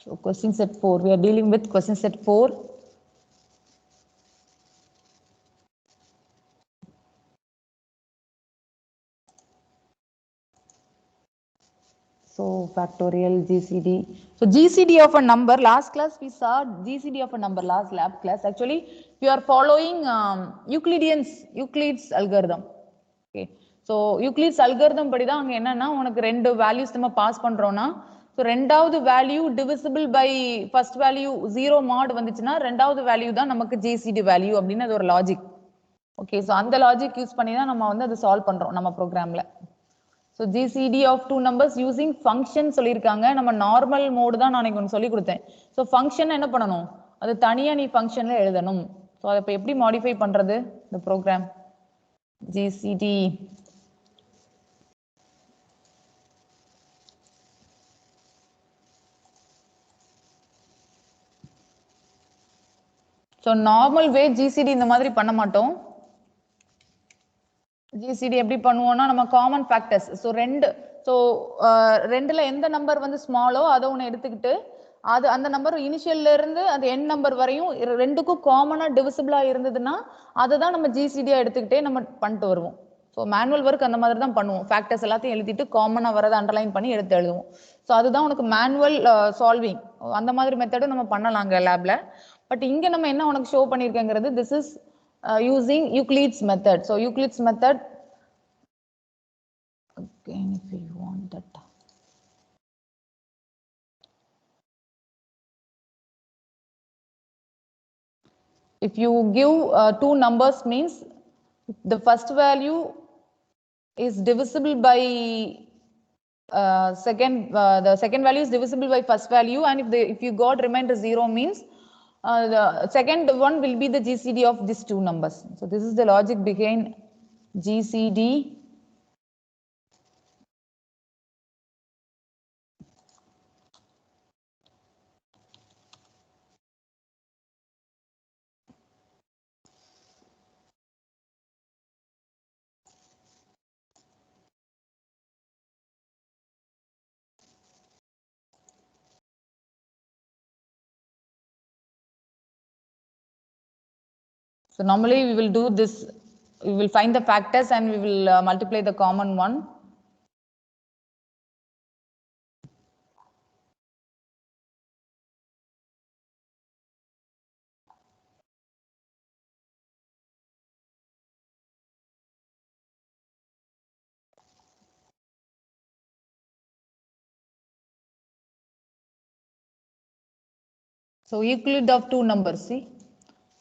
So question set 4, we are dealing with question set 4. So factorial GCD. So GCD of a number, last class we saw GCD of a number, last lab class. Actually we are following Euclid's algorithm. Okay. So Euclid's algorithm படி தான் அங்க என்னன்னா உனக்கு ரெண்டு வேல்யூஸ் நம்ம பாஸ் பண்றோம்னா, ஸோ ரெண்டாவது value divisible by first value 0 mod வந்துச்சுன்னா ரெண்டாவது வேல்யூ தான் நமக்கு ஜிசிடி வேல்யூ அப்படின்னு அது ஒரு லாஜிக். ஓகே, ஸோ அந்த லாஜிக் யூஸ் பண்ணி தான் நம்ம வந்து அதை சால்வ் பண்றோம் நம்ம ப்ரோக்ராம்ல. So GCD of two numbers using function சொல்லியிருக்காங்க. நம்ம நார்மல் மோடு தான் நான் ஒன்று சொல்லி கொடுத்தேன். ஸோ ஃபங்க்ஷன் என்ன பண்ணணும், அது தனியாக நீ ஃபங்க்ஷன்ல எழுதணும். ஸோ அதை இப்போ எப்படி மாடிஃபை பண்றது இந்த ப்ரோக்ராம்? ஜிசிடி ஸோ நார்மல் வே ஜிசிடி இந்த மாதிரி பண்ண மாட்டோம். ஜிசிடி எப்படி பண்ணுவோம்னா நம்ம காமன் ஃபேக்டர்ஸ், ஸோ ரெண்டுல எந்த நம்பர் வந்து ஸ்மாலோ அதை ஒன்று எடுத்துக்கிட்டு அது அந்த நம்பர் இனிஷியல்ல இருந்து அது என் நம்பர் வரையும் ரெண்டுக்கும் காமனா டிவிசிபிளா இருந்ததுன்னா அதை தான் நம்ம ஜிசிடியா எடுத்துக்கிட்டே நம்ம பண்ணிட்டு வருவோம். ஸோ மேனுவல் ஒர்க் அந்த மாதிரி தான் பண்ணுவோம். ஃபேக்டர்ஸ் எல்லாத்தையும் எழுதிட்டு காமனா வரதை அண்டர்லைன் பண்ணி எடுத்து எழுதுவோம். ஸோ அதுதான் உனக்கு மேனுவல் சால்விங். அந்த மாதிரி மெத்தடும் நம்ம பண்ணலாங்க லேப்ல. பட் இங்க நம்ம என்ன உனக்கு ஷோ பண்ணியிருக்கேங்கிறது this is using Euclid's method. So Euclid's method again if you want that. If you give two numbers means the first value is divisible by the second value is divisible by first value, and if you got remainder 0 means the second one will be the GCD of these two numbers. So this is the logic behind GCD. So normally we will do this, we will find the factors and we will multiply the common one. So Euclid of two numbers, see,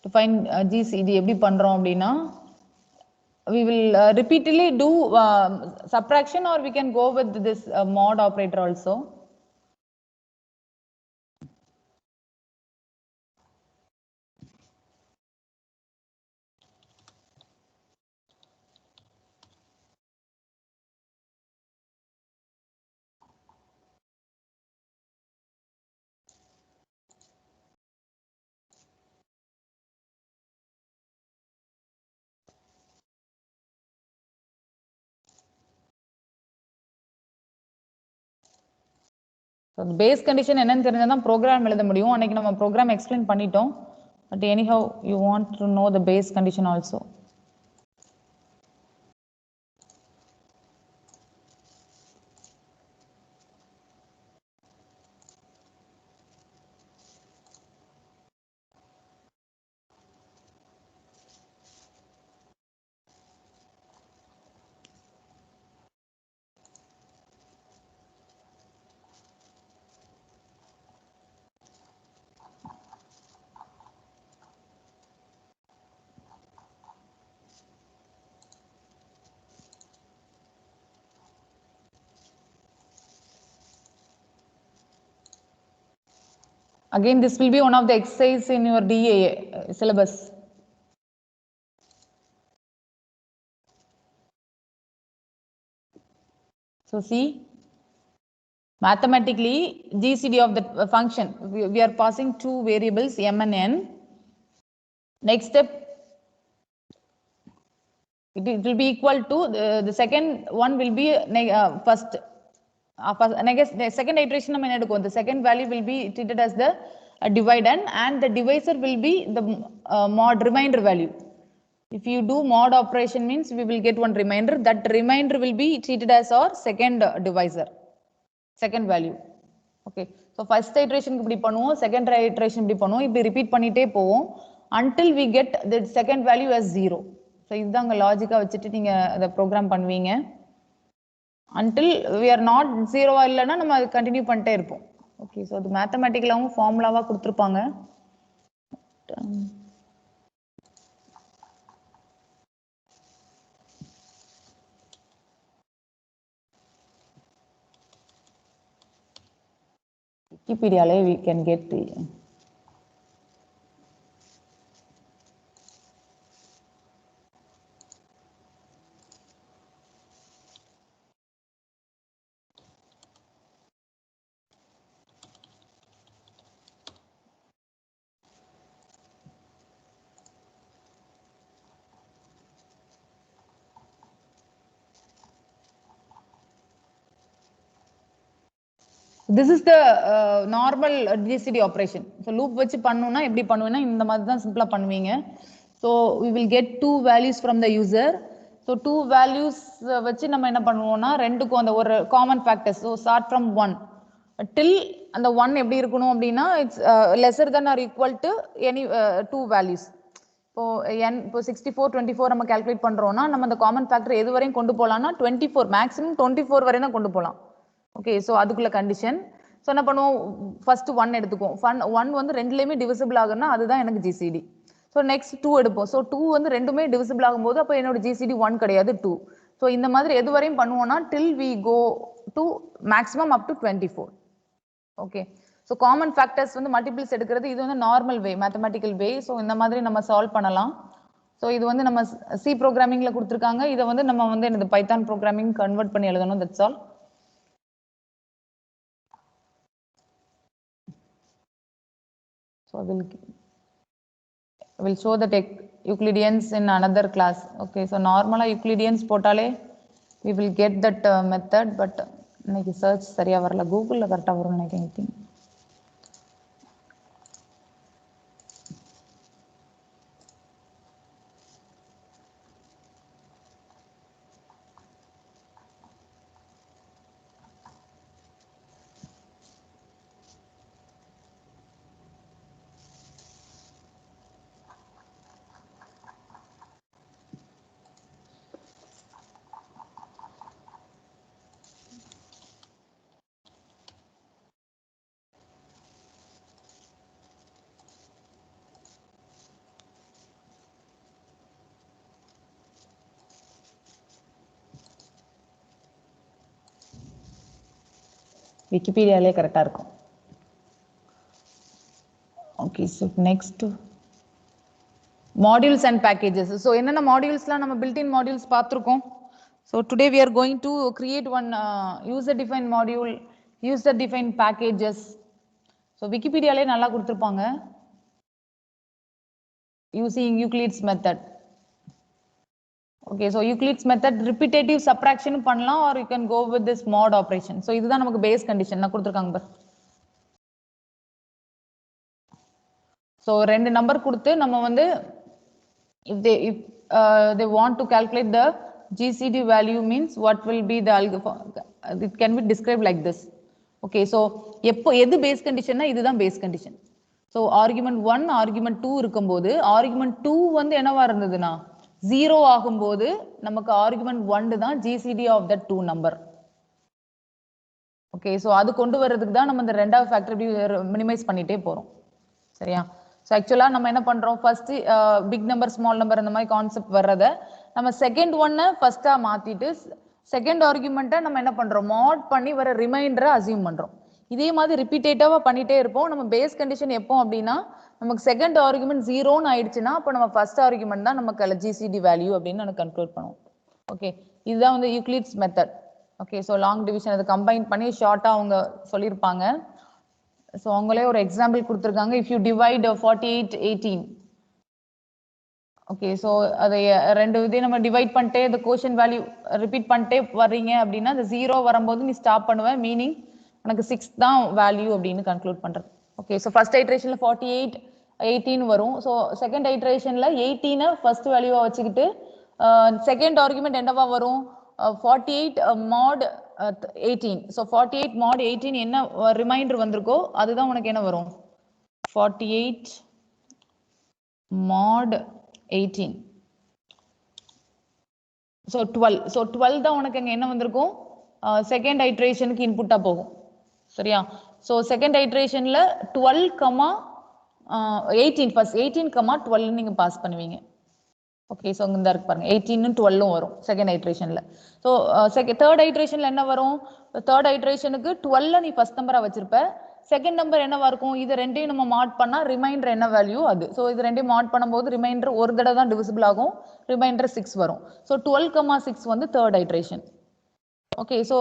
to find GCD எப்படி பண்றோம் அப்படின்னா we will repeatedly do subtraction, or we can go with this mod operator also. So the base condition என்னன்னு தெரிஞ்சா தான் program எழுத முடியும். அன்னைக்கு நம்ம program explain பண்ணிட்டோம். But anyhow you want to know the base condition also. Again, this will be one of the exercise in your DA syllabus. So see, mathematically GCD of the function, we are passing two variables m and n. Next step, it will be equal to the second one will be first. The second iteration நம்ம என்ன எடுக்கும், the second value will be treated as the dividend, and the divisor will be the mod remainder value. If you do mod operation means we will get one remainder. That remainder will be treated as our second divisor, second value. Okay, so first iteration இப்படி பண்ணுவோம், second iteration இப்படி பண்ணுவோம், இப்படி repeat பண்ணிட்டே போவோம் until we get the second value as 0. So இதுதாங்க லாஜிக்கா வச்சுட்டு நீங்க அந்த ப்ரோக்ராம் பண்ணுவீங்க. Until we are not 0 இல்லைன்னா நம்ம அது கண்டினியூ பண்ணிட்டே இருப்போம். ஓகே, ஸோ அது மேத்தமெட்டிக்கலாகவும் ஃபார்முலாவாக கொடுத்துருப்பாங்க. Wikipediaலே we can get the This is the normal GCD operation. So loop வச்சு பண்ணனும்னா எப்படி பண்ணுவீங்கன்னா இந்த மாதிரி தான் சிம்பிளா பண்ணுவீங்க. So we will get two values from the user. So two values வச்சு நம்ம என்ன பண்ணுவோம்னா ரெண்டுக்கும் அந்த ஒரு common factors. So start from 1 till அந்த 1 எப்படி இருக்கணும் அப்படின்னா it's lesser than or equal to any two values. இப்போ இப்போ 64 24 நம்ம கால்குலேட் பண்றோம்னா நம்ம அந்த காமன் ஃபேக்டர் எது வரையும் கொண்டு போலாம்னா 24 மேக்ஸிமம் 24 வரை தான் கொண்டு போலாம். ஓகே சோ அதுக்குள்ள கண்டிஷன். சோ என்ன பண்ணுவோம் ஃபர்ஸ்ட் 1 எடுத்துக்குவோம். 1 வந்து ரெண்டுலயுமே டிவிசிபிள் ஆகும்னா அதுதான் எனக்கு ஜிசிடி. சோ நெக்ஸ்ட் 2 எடுப்போம். சோ 2 வந்து ரெண்டுமே டிவிசிபிள் ஆகும்போது அப்ப என்னோட ஜிசிடி 1 கிடையாது 2. சோ இந்த மாதிரி எது வரையும் பண்ணுவோம்னா till we go to maximum up to 24. Okay so common factors வந்து மல்டிபிள்ஸ் எடுக்கிறது இது வந்து நார்மல் வே மேத்தமேட்டிக்கல் வே. சோ இந்த மாதிரி நம்ம சால்வ் பண்ணலாம். சோ இது வந்து நம்ம சி ப்ரோக்ராமிங்ல கொடுத்திருக்காங்க. இத வந்து நம்ம வந்து இந்த பைத்தான் ப்ரோக்ராமிங் கன்வர்ட் பண்ணி எழுதணும். That's all. So I will show the Euclideans in another class. Okay, so normal Euclideans potale we will get that method, but இன்னைக்கு search சரியா வரல. கூகுள்ல கரெக்ட்டா வரும் நினைக்கிறேன். விக்கிபீடியாலே கரெக்டா இருக்கும். Okay so next modules and packages. So என்னென்ன மாடியூல்ஸ்லாம் நம்ம built in modules பார்த்திருக்கோம். So today we are going to create one user defined module, user defined packages. So விக்கிபீடியாலே நல்லா கொடுத்திருப்பாங்க. Using Euclid's method. Okay, so Euclid's method repetitive subtraction பண்ணலாம் or you can go with this mod operation. So இதுதான் நமக்கு base condition நான் கொடுத்திருக்காங்க பாரு. So ரெண்டு நம்பர் கொடுத்து நம்ம வந்து if they want to calculate the GCD value means what will be the it can be described like this. Okay, so எப்போ எது base conditionனா இதுதான் base condition. So argument 1 argument 2 இருக்கும்போது argument 2 வந்து என்னவா இருந்ததுன்னா 0 ஆகும்போது நமக்கு argument 1 தான் GCD of that two number. Okay, so அது கொண்டு வரதுக்கு தான் நம்ம இந்த ரெண்டாவது ஃபேக்டர் மினிமைஸ் பண்ணிட்டே போறோம். சரியா? So actually நம்ம என்ன பண்றோம் first big number small number அந்த மாதிரி கான்செப்ட் வர்றத நம்ம செகண்ட் ஒன்னை ஃபர்ஸ்டா மாத்திட்டு செகண்ட் ஆர்குமெண்ட்டை நம்ம என்ன பண்றோம் மாட் பண்ணி வர ரிமைண்டரை அசியூம் பண்றோம். இதே மாதிரி ரிப்பீட்டேட்டிவா பண்ணிட்டே இருப்போம். நம்ம பேஸ் கண்டிஷன் எப்போ அப்படின்னா நமக்கு செகண்ட் ஆர்குமெண்ட் 0ன்னு ஆயிடுச்சுன்னா அப்போ நம்ம ஃபர்ஸ்ட் ஆர்குமெண்ட் தான் நமக்கு ஜிசிடி வேல்யூ அப்படின்னு நம்ம கன்க்ளூட் பண்ணுவோம். ஓகே இதுதான் வந்து Euclid's method. Okay so long division அதை கம்பைன் பண்ணி ஷார்ட்டா அவங்க சொல்லியிருப்பாங்க. ஸோ அவங்களே ஒரு எக்ஸாம்பிள் கொடுத்துருக்காங்க. If you divide 48 18. Okay so அதை ரெண்டு இதையும் நம்ம டிவைட் பண்ணிட்டே இந்த கோஷன் வேல்யூ ரிப்பீட் பண்ணிட்டே வர்றீங்க அப்படின்னா அந்த 0 வரும்போது நீ ஸ்டாப் பண்ணுவ மீனிங் உனக்கு 6 தான் வேல்யூ அப்படின்னு கன்க்ளூட் பண்றது. ஓகே ஸோ ஃபர்ஸ்ட் ஐட்ரேஷன்ல 48 18 வரும். ஸோ செகண்ட் ஐட்ரேஷன்ல 18 ஃபர்ஸ்ட் வேல்யூவா வச்சுக்கிட்டு செகண்ட் ஆர்குமெண்ட் என்னவா வரும் 48 mod 18. ஸோ 48 mod 18 என்ன ரிமைண்டர் வந்திருக்கோ அதுதான் உனக்கு என்ன வரும் 48 mod 18. ஸோ 12. ஸோ 12 தான் உனக்கு அங்கே என்ன வந்திருக்கும் செகண்ட் ஐட்ரேஷனுக்கு இன்புட்டா போகும். சரியா? ஸோ செகண்ட் ஐட்ரேஷன்ல 12 18 ஃபர்ஸ்ட் 18 12 நீங்க பாஸ் பண்ணுவீங்க. ஓகே ஸோ இங்க இருக்கு பாருங்க 18 12 வரும் செகண்ட் ஐட்ரேஷன்ல. ஸோ தேர்ட் ஐட்ரேஷன்ல என்ன வரும் தேர்ட் ஐட்ரேஷனுக்கு 12 நீ ஃபர்ஸ்ட் நம்பரா வச்சிருப்ப செகண்ட் நம்பர் என்னவா இருக்கும் இது ரெண்டையும் நம்ம மாட் பண்ணா ரிமைண்டர் என்ன வேல்யூ அது. ஸோ இது ரெண்டையும் மாட் பண்ணும்போது ரிமைண்டர் ஒரு தடவை தான் டிவிசிபிள் ஆகும் ரிமைண்டர் 6 வரும். ஸோ 12 வந்து third iteration. Okay so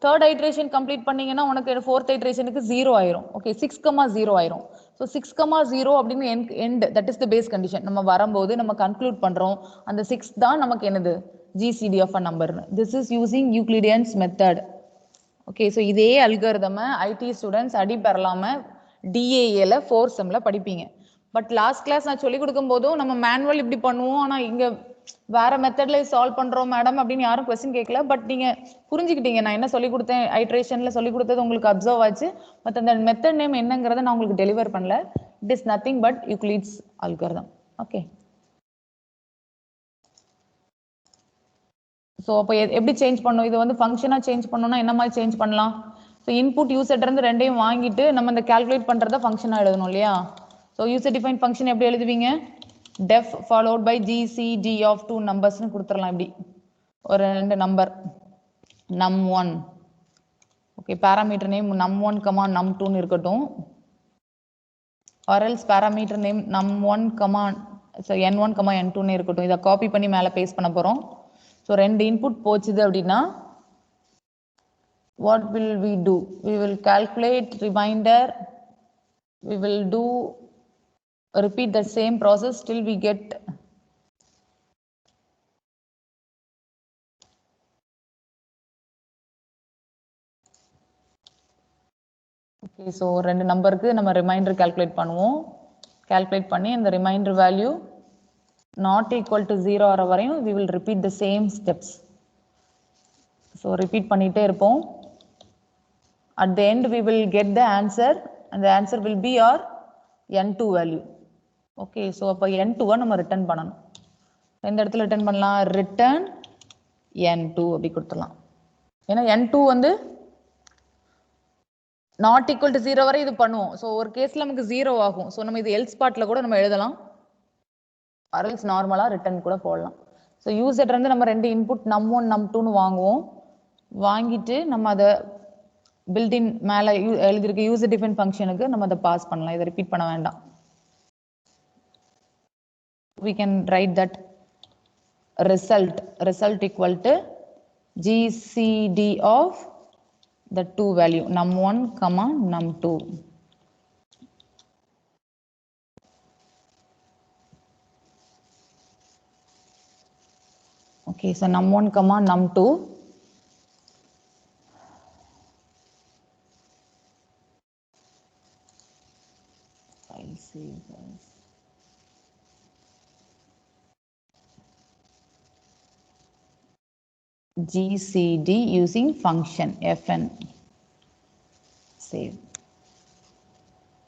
third iteration complete பண்ணீங்கன்னா உனக்கு ஃபோர்த் ஐட்ரேஷனுக்கு 0 ஆயிரும். ஓகே 6 ஆயிரும். ஸோ 6 அப்படின்னு end that is the base condition நம்ம வரும்போது நம்ம கன்க்ளூட் பண்றோம் அந்த 6 தான் நமக்கு என்னது GCD of a number. This is using Euclidean's method. Okay, so இதே அல்காரிதம் ஐடி ஸ்டூடெண்ட்ஸ் அடி பெறலாம டிஏஏல 4th செம்ல படிப்பீங்க. பட் லாஸ்ட் கிளாஸ் நான் சொல்லிக் கொடுக்கும் போதும் நம்ம மேனுவல் இப்படி பண்ணுவோம், ஆனா இங்க வேற மெத்தட்ல சால்வ் பண்றோம் மேடம் அப்படின்னு யாரும் கொஸ்டின் கேட்கல. பட் நீங்க புரிஞ்சுக்கிட்டீங்க நான் என்ன சொல்லிக் கொடுத்தேன், ஐட்ரேஷன்ல சொல்லிக் கொடுத்தது உங்களுக்கு அப்சர்வ் ஆச்சு. பட் அந்த மெத்தட் நேம் என்னங்கிறத நான் உங்களுக்கு டெலிவர் பண்ணல. It is nothing but Euclid's algorithm. Okay, so அப்போ எப்படி சேஞ்ச் பண்ணும், இது வந்து ஃபங்க்ஷனாக சேஞ்ச் பண்ணணும்னா என்ன மாதிரி சேஞ்ச் பண்ணலாம்? ஸோ இன்புட் யூசர்ட்ட இருந்து ரெண்டையும் வாங்கிட்டு நம்ம இந்த கால்குலேட் பண்ணுறத ஃபங்க்ஷனாக எழுதணும் இல்லையா? ஸோ யூசர் டிஃபைன் ஃபங்க்ஷன் எப்படி எழுதுவீங்க? def followed by GCD of 2 நம்பர்ஸ்னு கொடுத்துடலாம். இப்படி ஒரு 2 number num1, okay, parameter name num1, num2ன்னு இருக்கட்டும். Or else parameter name num1, n1, n2ன்னு இருக்கட்டும். இதை காப்பி பண்ணி மேலே பேஸ்ட் பண்ண போகிறோம். ஸோ 2 இன்புட் போச்சுது அப்படின்னா what will we do? We will calculate remainder. We will repeat the same process till we get okay. So 2 நம்பருக்கு நம்ம ரிமைண்டர் கால்குலேட் பண்ணுவோம். கால்குலேட் பண்ணி அந்த remainder value not equal to 0 ஆகிற வரையும் we will repeat the same steps. So repeat பண்ணிட்டே இருப்போம். At the end we will get the answer and the answer will be our n2 value. Okay, so அப்போ n2 நம்ம ரிட்டர்ன் பண்ணணும். எந்த இடத்துல ரிட்டர்ன் பண்ணலாம்? ரிட்டர்ன் n2 அப்படி கொடுத்துடலாம். ஏன்னா n2 வந்து நாட் ஈக்குவல் டு 0 வரை இது பண்ணுவோம். ஸோ ஒரு கேஸ்ல நமக்கு 0 ஆகும். ஸோ நம்ம இது எல்ஸ் பார்ட்ல கூட நம்ம எழுதலாம், அரல்ஸ் நார்மலா ரிட்டர்ன் கூட போடலாம். ஸோ யூசர்ட்ட இருந்து நம்ம 2 இன்புட் num1, num2ன்னு வாங்குவோம். வாங்கிட்டு நம்ம அதை பில்டின் மேலே எழுதியிருக்க யூசர் டிஃபைன் ஃபங்க்ஷனுக்கு நம்ம அதை பாஸ் பண்ணலாம். இதை ரிப்பீட் பண்ண வேண்டாம். We can write that result equal to GCD of the 2 value num1, num2. Okay, so num1, num2. I'll save this. GCD using function fn. Save.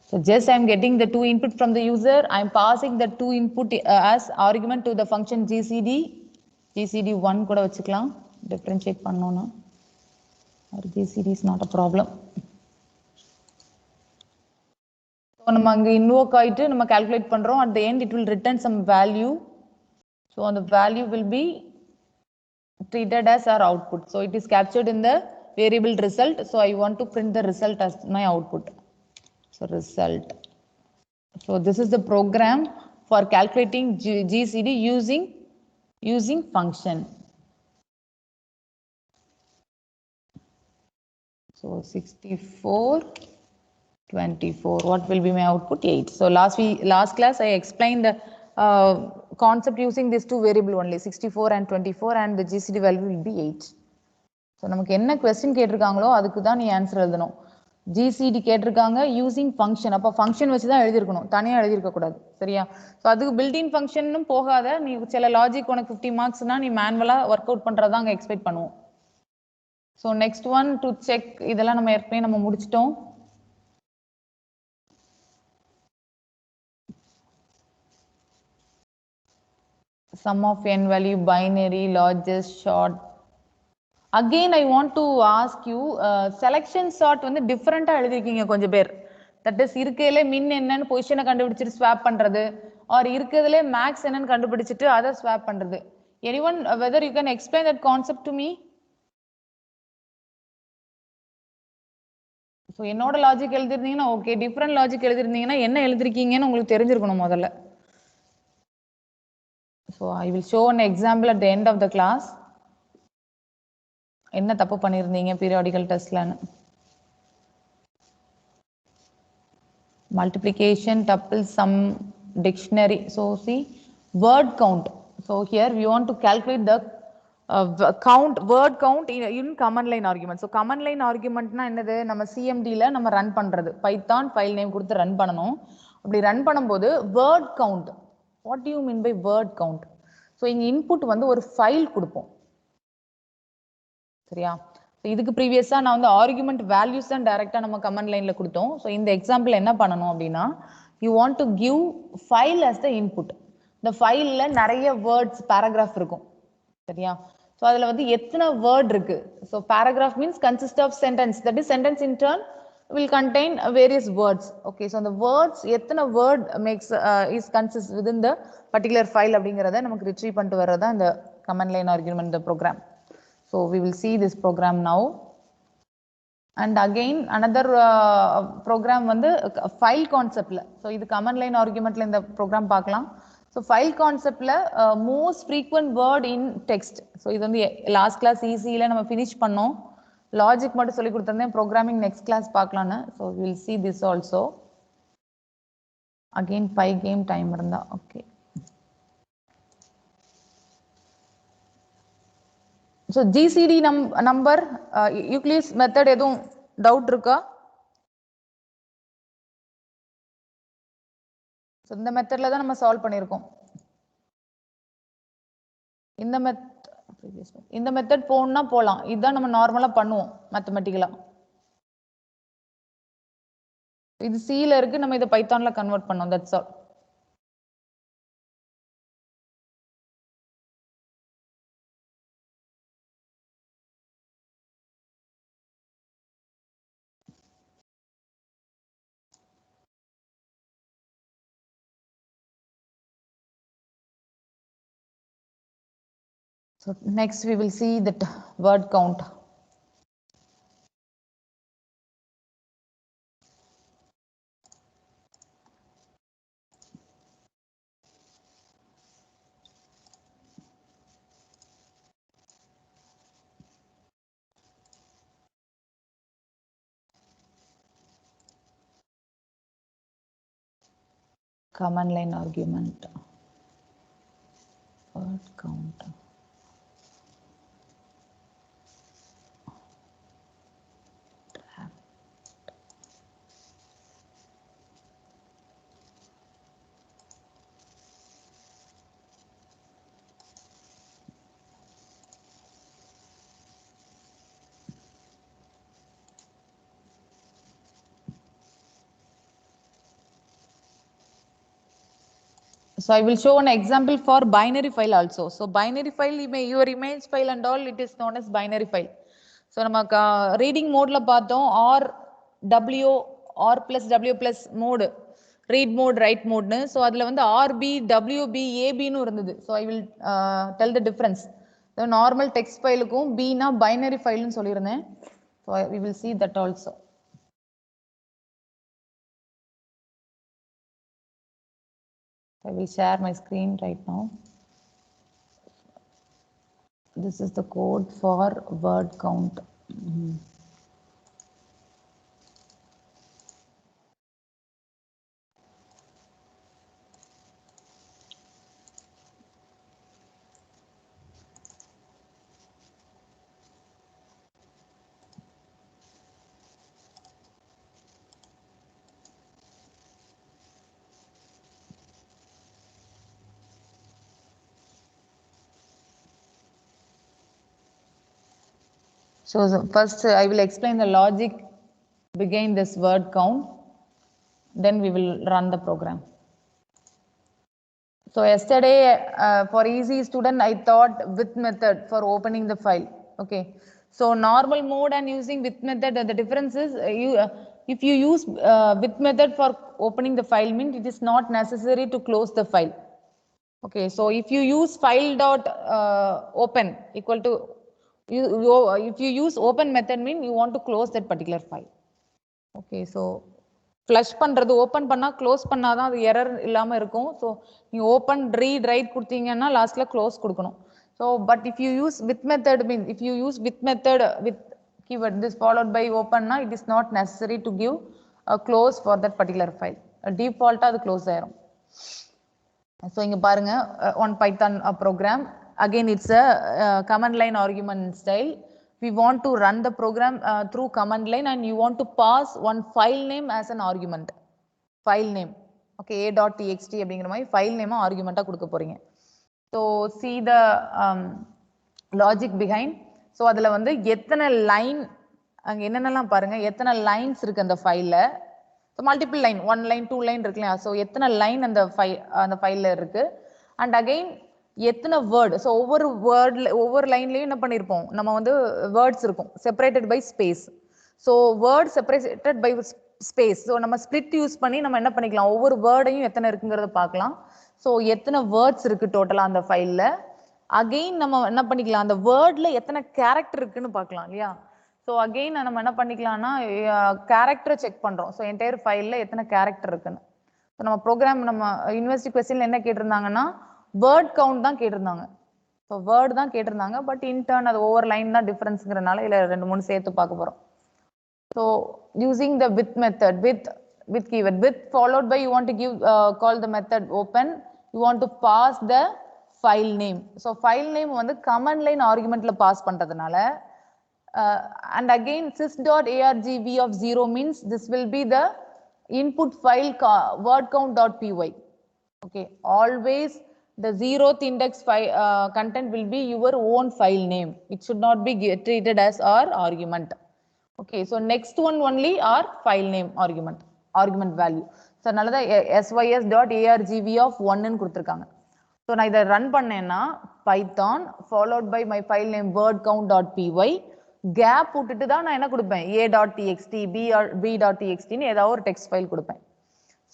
So just I'm getting the 2 input from the user. I'm passing the 2 input as argument to the function GCD. GCD1 கூட வச்சுக்கலாம் differentiate பண்ணோம்னா, or GCD is not a problem. So நம்ம அங்க invoke ஆயிட்டு நம்ம calculate பண்றோம். At the end it will return some value. So the value will be treated as our output. So it is captured in the variable result. So I want to print the result as my output. So result. So this is the program for calculating GCD using function. So 64, 24. What will be my output? 8. So last class I explained the concept using these 2 variable only, 64 and 24, and the GCD value will be 8. So நமக்கு என்ன கொஸ்டின் கேட்டிருக்காங்களோ அதுக்கு தான் நீ ஆன்சர் எழுதணும். GCD கேட்டிருக்காங்க யூசிங் ஃபங்க்ஷன், அப்போ ஃபங்க்ஷன் வச்சு தான் எழுதியிருக்கணும், தனியாக எழுதியிருக்க கூடாது. சரியா? ஸோ அதுக்கு பில்டின் ஃபங்க்ஷனும் போகாத, நீ சில லாஜிக் உனக்கு 50 மார்க்ஸ்னா நீ மேனுவலாக ஒர்க் அவுட் பண்ணுறதா அங்கே எக்ஸ்பெக்ட் பண்ணுவோம். So next one to check, இதெல்லாம் நம்ம ஏற்கனவே நம்ம முடிச்சிட்டோம். Sum of n value, binary, largest, short. Again I want to ask you, selection sort வந்து டிஃபரெண்டா எழுதிருக்கீங்க கொஞ்சம் பேர். தட் இஸ் இருக்கையிலே மின் என்னன்னு பொசிஷனை கண்டுபிடிச்சிட்டு ஸ்வாப் பண்றது, ஆர் இருக்கிறதுலே மேக்ஸ் என்னன்னு கண்டுபிடிச்சிட்டு அதை ஸ்வாப் பண்றது. Anyone whether you can explain that concept to me? So என்னோட லாஜிக் எழுதிருந்தீங்கன்னா ஓகே, டிஃப்ரெண்ட் லாஜிக் எழுதிருந்தீங்கன்னா என்ன எழுதிருக்கீங்கன்னு உங்களுக்கு தெரிஞ்சிருக்கணும் முதல்ல. So I will show an example at the end of the class. என்ன தப்பு பண்ணிருந்தீங்க periodical டெஸ்ட்லன்னு. Multiplication, tuple, sum, dictionary. So see word count. So here we want to calculate the count, word count in command line argument. So command line argument na என்னது, நம்ம CMD ல நம்ம ரன் பண்றது, பைத்தான் ஃபைல் நேம் கொடுத்து ரன் பண்ணணும். அப்படி ரன் பண்ணும்போது word count, what do you mean by word count? So இங்க input வந்து ஒரு ஃபைல் கொடுப்போம், சரியா? So இதுக்கு ப்ரீவியஸா நான் வந்து ஆர்குமெண்ட் வேல்யூஸ் தான் டைரக்டா நம்ம கமெண்ட் லைன்ல கொடுத்தோம். ஸோ இந்த எக்ஸாம்பிள் என்ன பண்ணணும் அப்படின்னா, you want to give file as the input. இந்த ஃபைல்ல நிறைய வேர்ட்ஸ் பேராகிராஃப் இருக்கும், சரியா? ஸோ அதில் வந்து எத்தனை வேர்ட் இருக்கு. So paragraph means consist of sentence, that is sentence in turn will contain various words. Okay, so the words எத்தனை word makes is consist within the particular file அப்படிங்கறத நமக்கு retrieve பண்ணிட்டு வரதா இந்த command line argument the program. So we will see this program now. And again another program வந்து file conceptல. So இது command line argumentல இந்த program பார்க்கலாம். So file conceptல most frequent word in text. So இது வந்து last class easy-ல நம்ம finish பண்ணோம். Logic மட்டும் சொல்லி கொடுத்திருந்தேன், programming next class பார்க்கலாம்னு. So we will see this also. Again 5 game time இருந்தா okay. So GCD number Euclide's method எதுவும் டவுட் இருக்கா? So இந்த மெத்தட்ல தான் நம்ம சால்வ் பண்ணியிருக்கோம். இந்த மெத்தட் போகணும்னா போகலாம், இதுதான் நம்ம நார்மலா பண்ணுவோம் மேத்தமெட்டிக்கலா. இது சில இருக்கு, நம்ம இதை பைத்தான்ல கன்வெர்ட் பண்ணோம், that's all. So next we will see that word count. Command line argument, word count. So I will show an example for binary file also. So binary file, your image file and all, it is known as binary file. So நமக்கு reading modeல பார்த்தோம், or W or plus W plus mode, read mode, write mode. So அதில் வந்து RB, WB, AB னு இருந்தது. So I will tell the difference. The normal text fileக்கும் B னா binary file னு சொல்லியிருந்தேன். So we will see that also. I will share my screen right now. This is the code for word count. So first I will explain the logic behind this word count, then we will run the program. So yesterday for easy student I thought with method for opening the file. Okay, so normal mode and using with method, the difference is if you use with method for opening the file, means it is not necessary to close the file. Okay, so if you use file dot open equal to if you use open method, mean you want to close that particular file. Okay, so flush பண்றது ஓபன் பண்ணா க்ளோஸ் பண்ணாதான் அது எரர் இல்லாம இருக்கும். ஸோ நீ ஓப்பன் ரீட் ரைட் கொடுத்தீங்கன்னா லாஸ்ட்ல க்ளோஸ் கொடுக்கணும். So but if you use with method, mean if you use with method with keyword this followed by open na, it is not necessary to give a close for that particular file. Default அது க்ளோஸ் ஆயிரும். ஸோ இங்க பாருங்க, on Python program again it's a command line argument style. We want to run the program through command line, and you want to pass one file name as an argument. File name, okay, a.txt அப்படிங்கிற மாதிரி file name argument கொடுக்க போறீங்க. So see the logic behind. So அதுல வந்து எத்தனை லைன், அங்க என்னென்னலாம் பாருங்க, எத்தனை லைன்ஸ் இருக்கு அந்த ஃபைல்ல. So multiple line, 1 line 2 line இருக்கு இல்லையா. ஸோ எத்தனை லைன் அந்த ஃபைல்ல இருக்கு, அண்ட் அகைன் எத்தனை வேர்டு. ஸோ ஒவ்வொரு வேர்ட்ல ஒவ்வொரு லைன்லயும் என்ன பண்ணியிருப்போம், நம்ம வந்து வேர்ட்ஸ் இருக்கும் separated by space. So word separated by space. So நம்ம ஸ்பிளிட் யூஸ் பண்ணி நம்ம என்ன பண்ணிக்கலாம், ஒவ்வொரு வேர்டையும் எத்தனை இருக்குங்கிறத பார்க்கலாம். ஸோ எத்தனை வேர்ட்ஸ் இருக்கு டோட்டலா அந்த ஃபைல்ல. அகெயின் நம்ம என்ன பண்ணிக்கலாம், அந்த வேர்ட்ல எத்தனை கேரக்டர் இருக்குன்னு பார்க்கலாம் இல்லையா. ஸோ அகெயின் நம்ம என்ன பண்ணிக்கலாம்னா கேரக்டரை செக் பண்றோம். ஸோ என்டையர் ஃபைல்ல எத்தனை கேரக்டர் இருக்குன்னு. ஸோ நம்ம ப்ரோக்ராம் நம்ம யூனிவர்சிட்டி கொஸ்டின்ல என்ன கேட்டிருந்தாங்கன்னா வேர்ட் கவுண்ட் தான் கேட்டிருந்தாங்க. ஸோ வேர்டு தான் கேட்டிருந்தாங்க, பட் இன்டர்ன் அது ஒவ்வொரு லைன் தான் டிஃபரன்ஸ்ங்கிறனால இல்லை 2-3 சேர்த்து பார்க்க போறோம். So using the with method, with keyword, with followed by you want to give call the method open, you want to pass the file name. So file name வந்து command line argumentல pass பண்றதுனால and again sys.argv of 0 means this will be the input file word count.py. okay, always the 0th index file content will be your own file name. It should not be treated as our argument. okay, so next one only our file name argument value. so நல்லதா sys.argv of 1 ன்னு கொடுத்திருக்காங்க. so நான் இதை ரன் பண்ணேன்னா python followed by my file name word count.py gap விட்டுட்டு தான் நான் என்ன கொடுப்பேன், a.txt b.txt ன்னு ஏதாவது ஒரு டெக்ஸ்ட் ஃபைல் கொடுப்பேன்.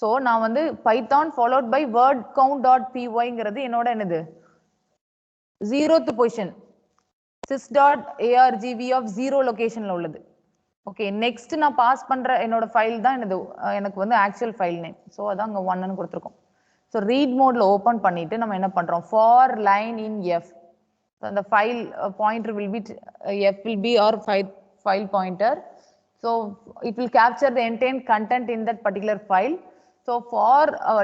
ஸோ நான் வந்து python followed by word count.pyங்கிறது என்னோட என்னது 0th பொசிஷன் sys.argv of 0 லொகேஷன்ல உள்ளது. ஓகே, நெக்ஸ்ட் நான் பாஸ் பண்ற என்னோட ஃபைல் தான் என்னது, எனக்கு வந்து ஆக்சுவல் ஃபைல் நேம். ஸோ அதான் அங்கே 1ன்னு கொடுத்துருக்கோம். ஸோ ரீட் மோட்ல ஓப்பன் பண்ணிட்டு நம்ம என்ன பண்றோம், for line in F. the file pointer will be f will be our file pointer. so it will capture the entire content in that particular file. so for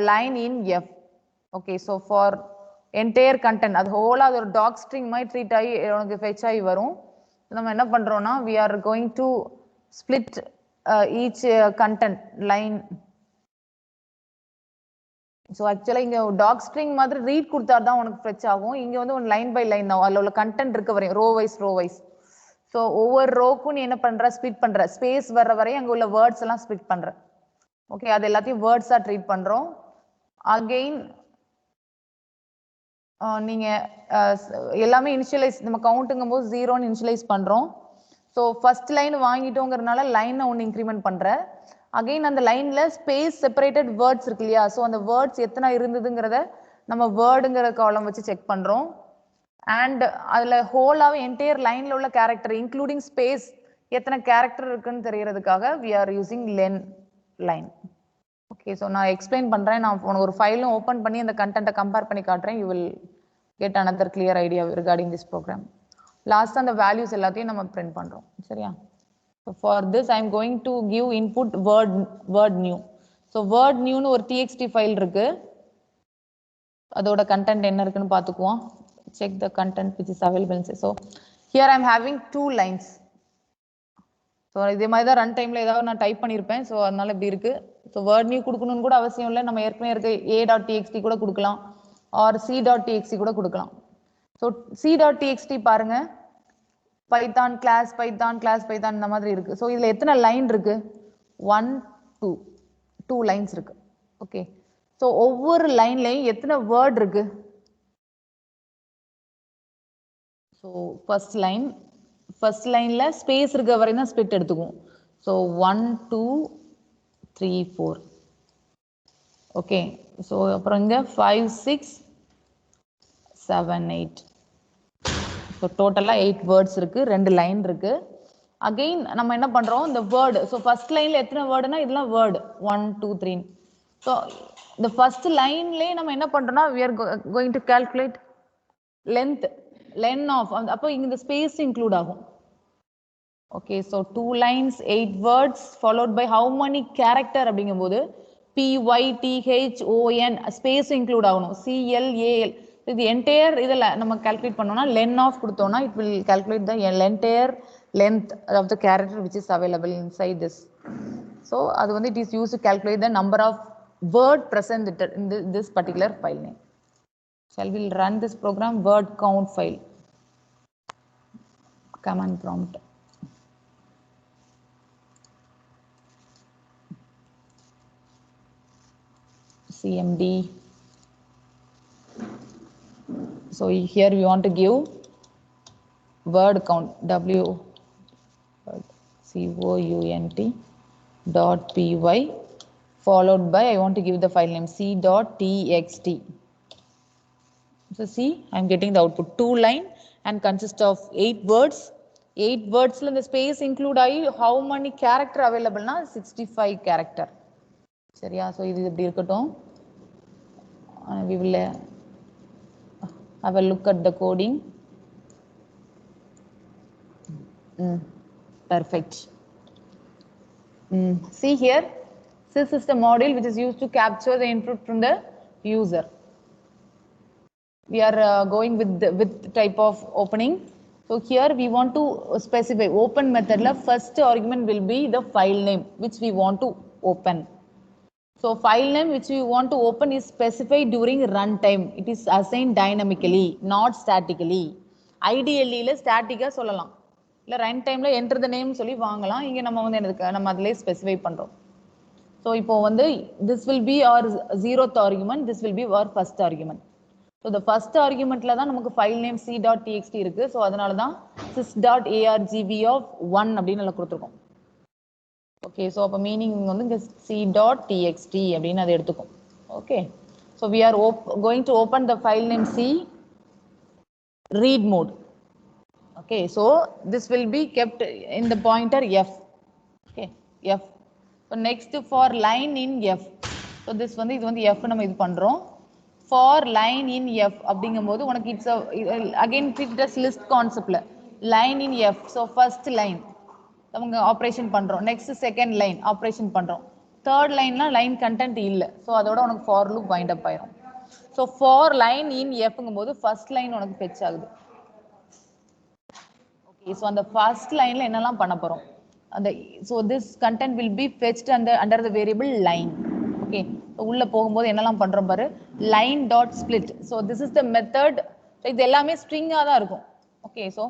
line in f, okay, so for entire content அது whole அது ஒரு டாக் ஸ்ட்ரிங் மாதிரி ட்ரீட் ஆகி உனக்கு ஃபெச் ஆகி வரும். நம்ம என்ன பண்றோம்னா we are going to split each content line. So ஆக்சுவலாக இங்கே டாக் ஸ்ட்ரிங் மாதிரி ரீட் கொடுத்தா தான் உனக்கு ஃப்ரெச் ஆகும். இங்கே வந்து ஒன் லைன் பை லைன் தான், அதில் உள்ள கண்டென்ட் இருக்க வரையும் ரோ வைஸ். ஸோ ஒவ்வொரு ரோக்கும் நீ என்ன பண்ற, ஸ்பிட் பண்ற, ஸ்பேஸ் வர்ற வரையும் அங்கே உள்ள வேர்ட்ஸ் எல்லாம் ஸ்பிட் பண்ற. ஓகே, அது எல்லாத்தையும் வேர்ட்ஸாக ட்ரீட் பண்றோம். அகெயின் நீங்க எல்லாமே இனிஷியலைஸ், நம்ம கவுண்ட்டுங்கும் போது 0ன்னு இனிஷியலைஸ் பண்றோம். ஸோ ஃபர்ஸ்ட் லைன் வாங்கிட்டோங்கிறதுனால லைனை ஒன்று இன்க்ரிமெண்ட் பண்ற. அகெயின் அந்த லைன்ல ஸ்பேஸ் செப்பரேட்டட் வேர்ட்ஸ் இருக்கு இல்லையா. ஸோ அந்த வேர்ட்ஸ் எத்தனை இருந்ததுங்கிறத நம்ம வேர்டுங்கிற காலம் வச்சு செக் பண்றோம். அண்ட் அதுல ஹோலாவே என்டையர் லைன்ல உள்ள கேரக்டர் இன்க்ளூடிங் ஸ்பேஸ் எத்தனை கேரக்டர் இருக்குன்னு தெரியறதுக்காக we are using len line. Okay, so நான் எக்ஸ்பிளைன் பண்றேன். நான் உனக்கு ஒரு ஃபைலும் ஓப்பன் பண்ணி அந்த கண்டென்ட்டை கம்பேர் பண்ணி காட்டுறேன். You will get another clear idea regarding this program. Last அந்த வேல்யூஸ் எல்லாத்தையும் நம்ம பிரிண்ட் பண்றோம். சரியா? So for this I am going to give input word new. So word new னு ஒரு txt file இருக்கு. அதோட content என்ன இருக்குன்னு பார்த்துக்குவோம். Check the content which is available. So here I am having 2 lines. So இதே மாதிரி தான் ரன் டைம்ல ஏதாவது நான் டைப் பண்ணியிருப்பேன். ஸோ அதனால இப்படி இருக்கு. ஸோ வேர்ட் நியூ கொடுக்கணும்னு கூட அவசியம் இல்லை. நம்ம ஏற்கனவே இருக்க a.txt கூட கொடுக்கலாம், ஆர் c.txt கூட கொடுக்கலாம். ஸோ c.txt பாருங்க, பைத்தான் கிளாஸ் இந்த மாதிரி இருக்கு. ஸோ இதுல எத்தனை லைன் இருக்கு, 1 2 லைன்ஸ் இருக்கு. ஓகே, ஸோ ஒவ்வொரு லைன்லையும் எத்தனை வேர்ட் இருக்கு. ஸோ ஃபர்ஸ்ட் லைன்ல ஸ்பேஸ் இருக்க வரையும் தான் ஸ்பிட் எடுத்துக்குவோம். ஸோ 1 2 3 4. ஓகே, ஸோ அப்புறம் இங்க 5 6 7 8. ஸோ டோட்டலாக 8 வேர்ட்ஸ் இருக்கு, 2 லைன் இருக்கு. அகெயின் நம்ம என்ன பண்றோம், இந்த வேர்டு. ஸோ ஃபர்ஸ்ட் லைன்ல எத்தனை வேர்டுனா இதெல்லாம் வேர்டு 1 2 3. ஸோ இந்த ஃபர்ஸ்ட் லைன்லேயே நம்ம என்ன பண்றோம்னா we are going to calculate len of, அப்போ இங்க இந்த ஸ்பேஸ் இன்க்ளூட் ஆகும். Okay, so 2 lines 8 words followed by how many character அப்படிங்கும்போது python ஸ்பேஸ் இன்க்ளூட் ஆகணும், clal. the entire இதில் நம்ம calculate பண்ணோம்னா len of கொடுத்தோம்னா it will calculate the entire length of the character which is available inside this. So அது வந்து it is used to calculate the number of word present in this particular file name. Shall we run this program? Word count file. Command prompt. CMD. So here we want to give word count count dot py followed by I want to give the file name c.txt. So see, I am getting the output 2 line and consists of 8 words. 8 words in the space include how many character available na 65 character. சரியா? So இது இப்படி இருக்கட்டும். We will have a look at the coding. Perfect. See here, sys is the module which is used to capture the input from the user. We are going with type of opening. So here we want to specify open method la first argument will be the file name which we want to open. So file name which we want to open is specified during runtime. It is assigned dynamically, not statically. Ideally la static ah sollalam. இல்ல ரன் டைம்ல enter the name சொல்லி வாங்கலாம். இங்க நம்ம வந்து என்னதுக்கு நம்ம அதிலே ஸ்பெசிஃபை பண்றோம். So இப்போ வந்து this will be our 0th argument, this will be our first argument. So the first argumentல தான் நமக்கு file name c.txt இருக்கு. So அதனால தான் sys.argv of 1 அப்படின்னு நம்ம கொடுத்திருக்கோம். Okay, so அப்ப meaning வந்து இங்க c.txt அப்படின்னு அதை எடுத்துக்கும். Okay. So we are going to open the file name c read mode. Okay, so this will be kept in the pointer f. Okay, f. So next for line in f. So this வந்து இது வந்து f நம்ம இது பண்றோம். For line in f அப்படிங்கும்போது உனக்கு it's again treat it as list conceptல line in f. So first line நம்ம ஆபரேஷன் பண்றோம். Next second line ஆபரேஷன் பண்றோம். Third lineனா line content இல்ல. So அதோட உனக்கு for loop wind up ஆயிரும். So for line in fங்கும்போது first line உனக்கு fetch ஆகுது. Okay, so on the first line la என்னலாம் பண்ண போறோம் அந்த so this content will be fetched under the variable line. Okay, so உள்ள போகும்போது என்னலாம் பண்றோம் பாரு line dot split. So this is the method. So இது எல்லாமே string ஆ தான் இருக்கும். Okay, so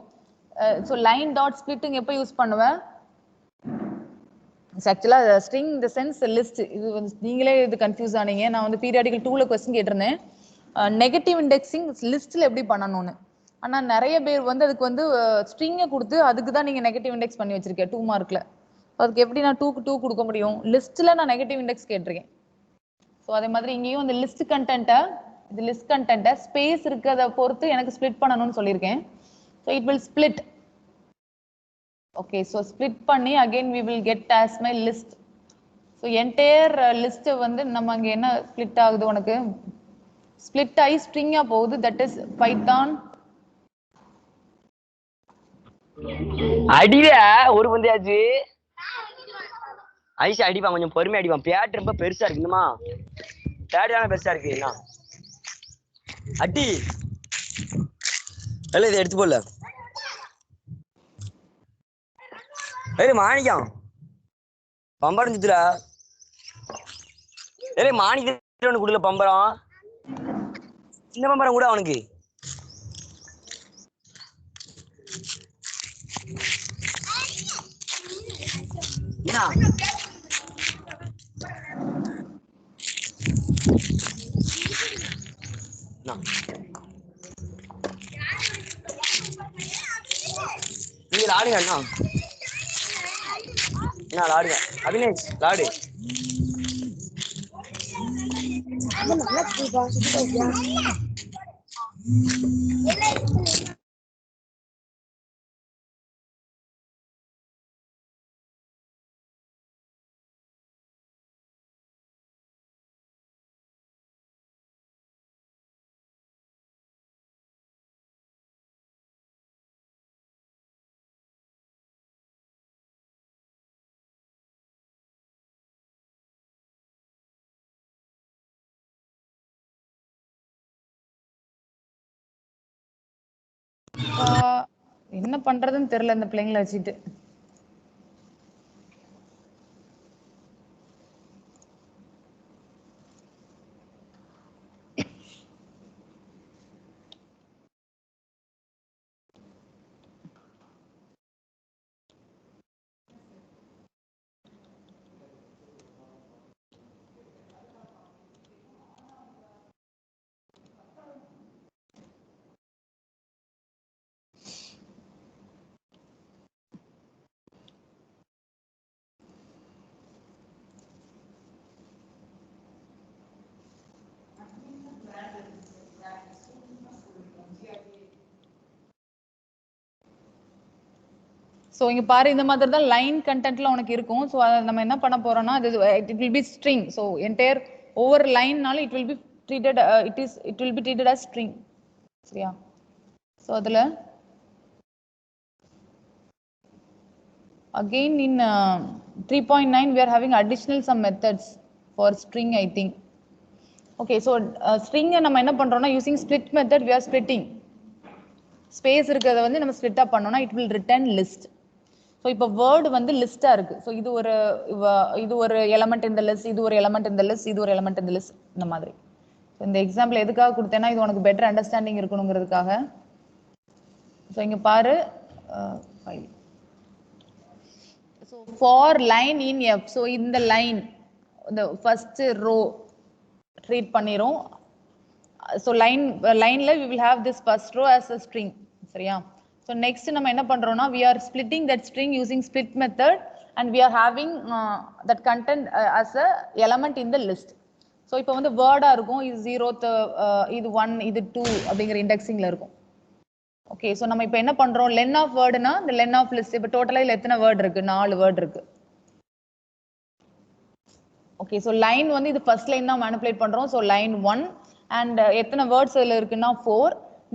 line dot splitting எப்ப யூஸ் பண்ணுவேன் actually string in the sense list. இது நீங்களே இது கன்ஃபியூஸ் ஆனீங்க. நான் வந்து periodical 2ல क्वेश्चन கேட்டிருந்தேன் நெகட்டிவ் இண்டெக்ஸிங் லிஸ்ட்ல எப்படி பண்ணணும்னு. ஆனா நிறைய பேர் வந்து அதுக்கு வந்து ஸ்ட்ரிங்கை கொடுத்து அதுக்கு தான் நீங்க நெகட்டிவ் இண்டெக்ஸ் பண்ணி வச்சிருக்கேன் 2 மார்க்ல. அதுக்கு எப்படி நான் 2க்கு 2 கொடுக்க முடியும்? லிஸ்ட்ல நான் நெகட்டிவ் இண்டெக்ஸ் கேட்டிருக்கேன். ஸோ அதே மாதிரி இங்கேயும் இந்த லிஸ்ட் கண்டென்ட்டை ஸ்பேஸ் இருக்கிறத பொறுத்து எனக்கு ஸ்ப்ளிட் பண்ணணும்னு சொல்லியிருக்கேன். So it will split. Okay, so split பண்ணி again we will get as my list. So entire list வந்து நம்ம அங்கே என்ன ஸ்ப்ளிட் ஆகுது உனக்கு ஸ்ப்ளிட் ஆகி ஸ்ட்ரிங்கா போகுது. தட் இஸ் பைத்தான் அடிவே ஒரு பந்தியாச்சு ஐஸ் அடிப்பான் கொஞ்சம் பொறுமையா அடிப்பான். பேட் ரொம்ப பெருசா இருக்கு. இன்னுமா பேட் தானே பெருசா இருக்கு. என்ன அடி இல்ல இதை எடுத்து போடல மாணிக்கம் பம்பரம் சுத்துடா. மாணிக்க ஒண்ணு கொடுக்கல பம்பரம். சின்ன பம்பரம் கூட அவனுக்கு நீங்க லாடுங்க அண்ணா. என்ன லாடுங்க அபினேஷ் லாடு. என்ன பண்றதுன்னு தெரியல இந்த பிள்ளைங்களை வச்சுட்டு. ஸோ இங்க பாரு, இந்த மாதிரி தான் லைன் கண்டென்ட்ல உனக்கு இருக்கும். ஸோ அதை நம்ம என்ன பண்ண போறோம்னா, it will be string. So entire ஒவ்வொரு லைன்னாலும் it will be treated it will be treated as string. சரியா? ஸோ அதுல again in 3.9 we are having additional some methods for string, I think. Okay, so string நம்ம என்ன பண்றோம்னா, using split method we are splitting. Space இருக்கிறத வந்து நம்ம ஸ்ப்ளிட் அப் பண்ணோம்னா it will return list. So இப்போ வேர்டு வந்து லிஸ்டா இருக்கு. ஸோ இது ஒரு எலமெண்ட் இந்த லிஸ்ட், இது ஒரு எலமெண்ட் இந்த லிஸ்ட், இது ஒரு எலமெண்ட் இந்த லிஸ்ட், இந்த மாதிரி. இந்த எக்ஸாம்பிள் எதுக்காக கொடுத்தேன்னா, இது உனக்கு பெட்டர் அண்டர்ஸ்டாண்டிங் இருக்கணுங்கிறதுக்காக. ஸோ இங்க பாரு, so for line in F. So இந்த லைன் இந்த ஃபர்ஸ்ட் ரோ ட்ரீட் பண்ணிரும். ஸோ லைன்ல we will have this first row as a string. சரியா? So next நம்ம என்ன பண்றோம்னா, we are splitting that string using split method and we are having that content as a element in the list. So இப்போ வந்து வேர்டா இருக்கும், இது 0th, இது 1, இது 2 அப்படிங்கிற இண்டெக்ஸிங்ல இருக்கும். ஓகே, ஸோ நம்ம இப்போ என்ன பண்றோம், லென் ஆஃப் வேர்டுனா இந்த லென் ஆஃப் லிஸ்ட். இப்போ டோட்டலா இதுல எத்தனை வேர்டு இருக்கு? 4 வேர்டு இருக்கு. ஓகே, ஸோ லைன் வந்து இது ஃபர்ஸ்ட் லைன் தான் மேனிபுலேட் பண்றோம். ஸோ லைன் 1 அண்ட் எத்தனை வேர்ட்ஸ் இதுல இருக்குன்னா 4.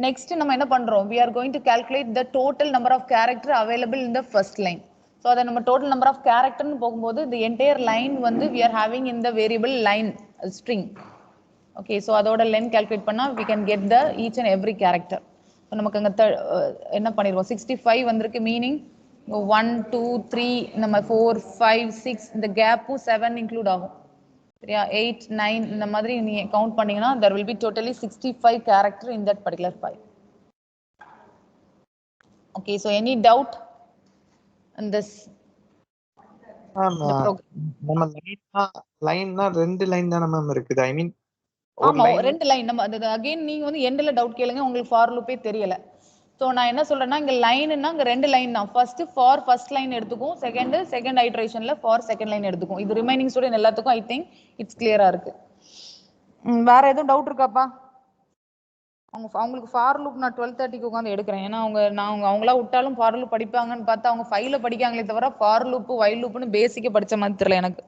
நெக்ஸ்ட் நம்ம என்ன பண்றோம், we are going to calculate the total number of character available in the first line. So அதை நம்ம total number of characterன்னு போகும்போது the entire line வந்து we are having in the variable line string. Okay, so அதோட லென்த் கால்குலேட் பண்ணா we can get the each and every character. So நமக்கு அங்கே என்ன பண்ணிடுவோம், 65 வந்திருக்கு. மீனிங் 1 2 3 நம்ம 4 5 6 இந்த கேப்பும் 7 இன்க்ளூட் ஆகும். சரியா? 8 9 இந்த மாதிரி நீ கவுண்ட் பண்ணீங்கன்னா there will be totally 65 character in that particular file. Okay, so any doubt in this? நம்ம லைன்னா 2 லைன் தான மேம் இருக்குது. ஐ மீன் ஆமா, 2 லைன். நம்ம அகைன் நீங்க வந்து எண்ட்ல டவுட் கேளுங்க, உங்களுக்கு ஃபார் லூப்பே தெரியல. ஸோ நான் என்ன சொல்றேன்னா, இங்க லைன்னா இங்க 2 லைன் தான். ஃபர்ஸ்ட் லைன் எடுத்துக்கும், செகண்ட் ஐட்ரேஷன்ல ஃபார் செகண்ட் லைன் எடுத்துக்கும். இது ரிமைனிங் ஸ்டூடெண்ட் எல்லாத்துக்கும் ஐ திங்க் இட்ஸ் கிளியரா இருக்கு. வேற எதுவும் டவுட் இருக்காப்பா? அவங்களுக்கு ஃபார் லூப் நான் 12:30க்கு உட்காந்து எடுக்கிறேன். ஏன்னா அவங்களா விட்டாலும் ஃபார் லூப் படிப்பாங்கன்னு பார்த்தா அவங்க ஃபைல படிக்காங்களே தவிர ஃபார் லூப் வைல் லூப்னு பேசிக்க படிச்ச மாதிரி தெரியல எனக்கு.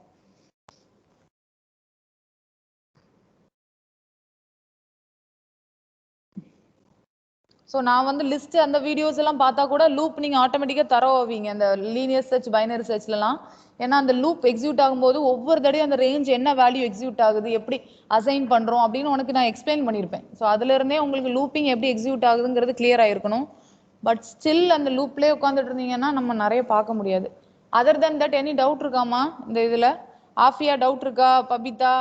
ஸோ நான் வந்து லிஸ்ட் அந்த வீடியோஸ் எல்லாம் பார்த்தா கூட லூப் நீங்க ஆட்டோமேட்டிக்கா தரவாவீங்க அந்த லீனியர் சர்ச் பைனரி சர்ச்லாம். ஏன்னா அந்த லூப் எக்ஸிக்யூட் ஆகும்போது ஒவ்வொரு தடையும் அந்த ரேஞ்ச் என்ன வேல்யூ எக்ஸிக்யூட் ஆகுது, எப்படி அசைன் பண்றோம் அப்படின்னு உனக்கு நான் எக்ஸ்பிளைன் பண்ணியிருப்பேன். ஸோ அதுல இருந்தே உங்களுக்கு லூப்பிங் எப்படி எக்ஸிக்யூட் ஆகுதுங்கிறது கிளியர் ஆயிருக்கணும். பட் ஸ்டில் அந்த லூப்லேயே உட்காந்துட்டு இருந்தீங்கன்னா நம்ம நிறைய பார்க்க முடியாது. Other then that any doubt இருக்காமா இந்த இதுல? ஆஃபியா டவுட் இருக்கா? பபிதா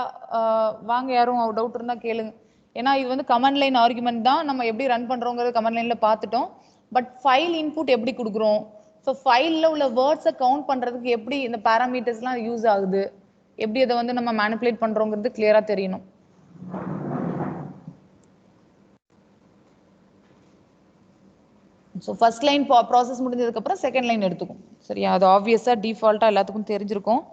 வாங்க, யாரும் டவுட் இருந்தா கேளுங்க. ஏன்னா இது வந்து கமாண்ட் லைன் ஆர்குமெண்ட் தான், நம்ம எப்படி ரன் பண்றோங்கிறது கமாண்ட் லைன்ல பார்த்துட்டோம். பட் ஃபைல் இன்புட் எப்படி கொடுக்குறோம், ஸோ ஃபைல்ல உள்ள வேர்ட்ஸை கவுண்ட் பண்றதுக்கு எப்படி இந்த பேராமீட்டர்ஸ்லாம் யூஸ் ஆகுது, எப்படி அதை வந்து நம்ம மேனிபுலேட் பண்றோங்கிறது கிளியரா தெரியணும். ஸோ ஃபர்ஸ்ட் லைன் ப்ராசஸ் முடிஞ்சதுக்கு அப்புறம் செகண்ட் லைன் எடுத்துக்கும். சரியா? அது ஆப்வியஸா டிஃபால்ட்டா எல்லாத்துக்கும் தெரிஞ்சிருக்கும்.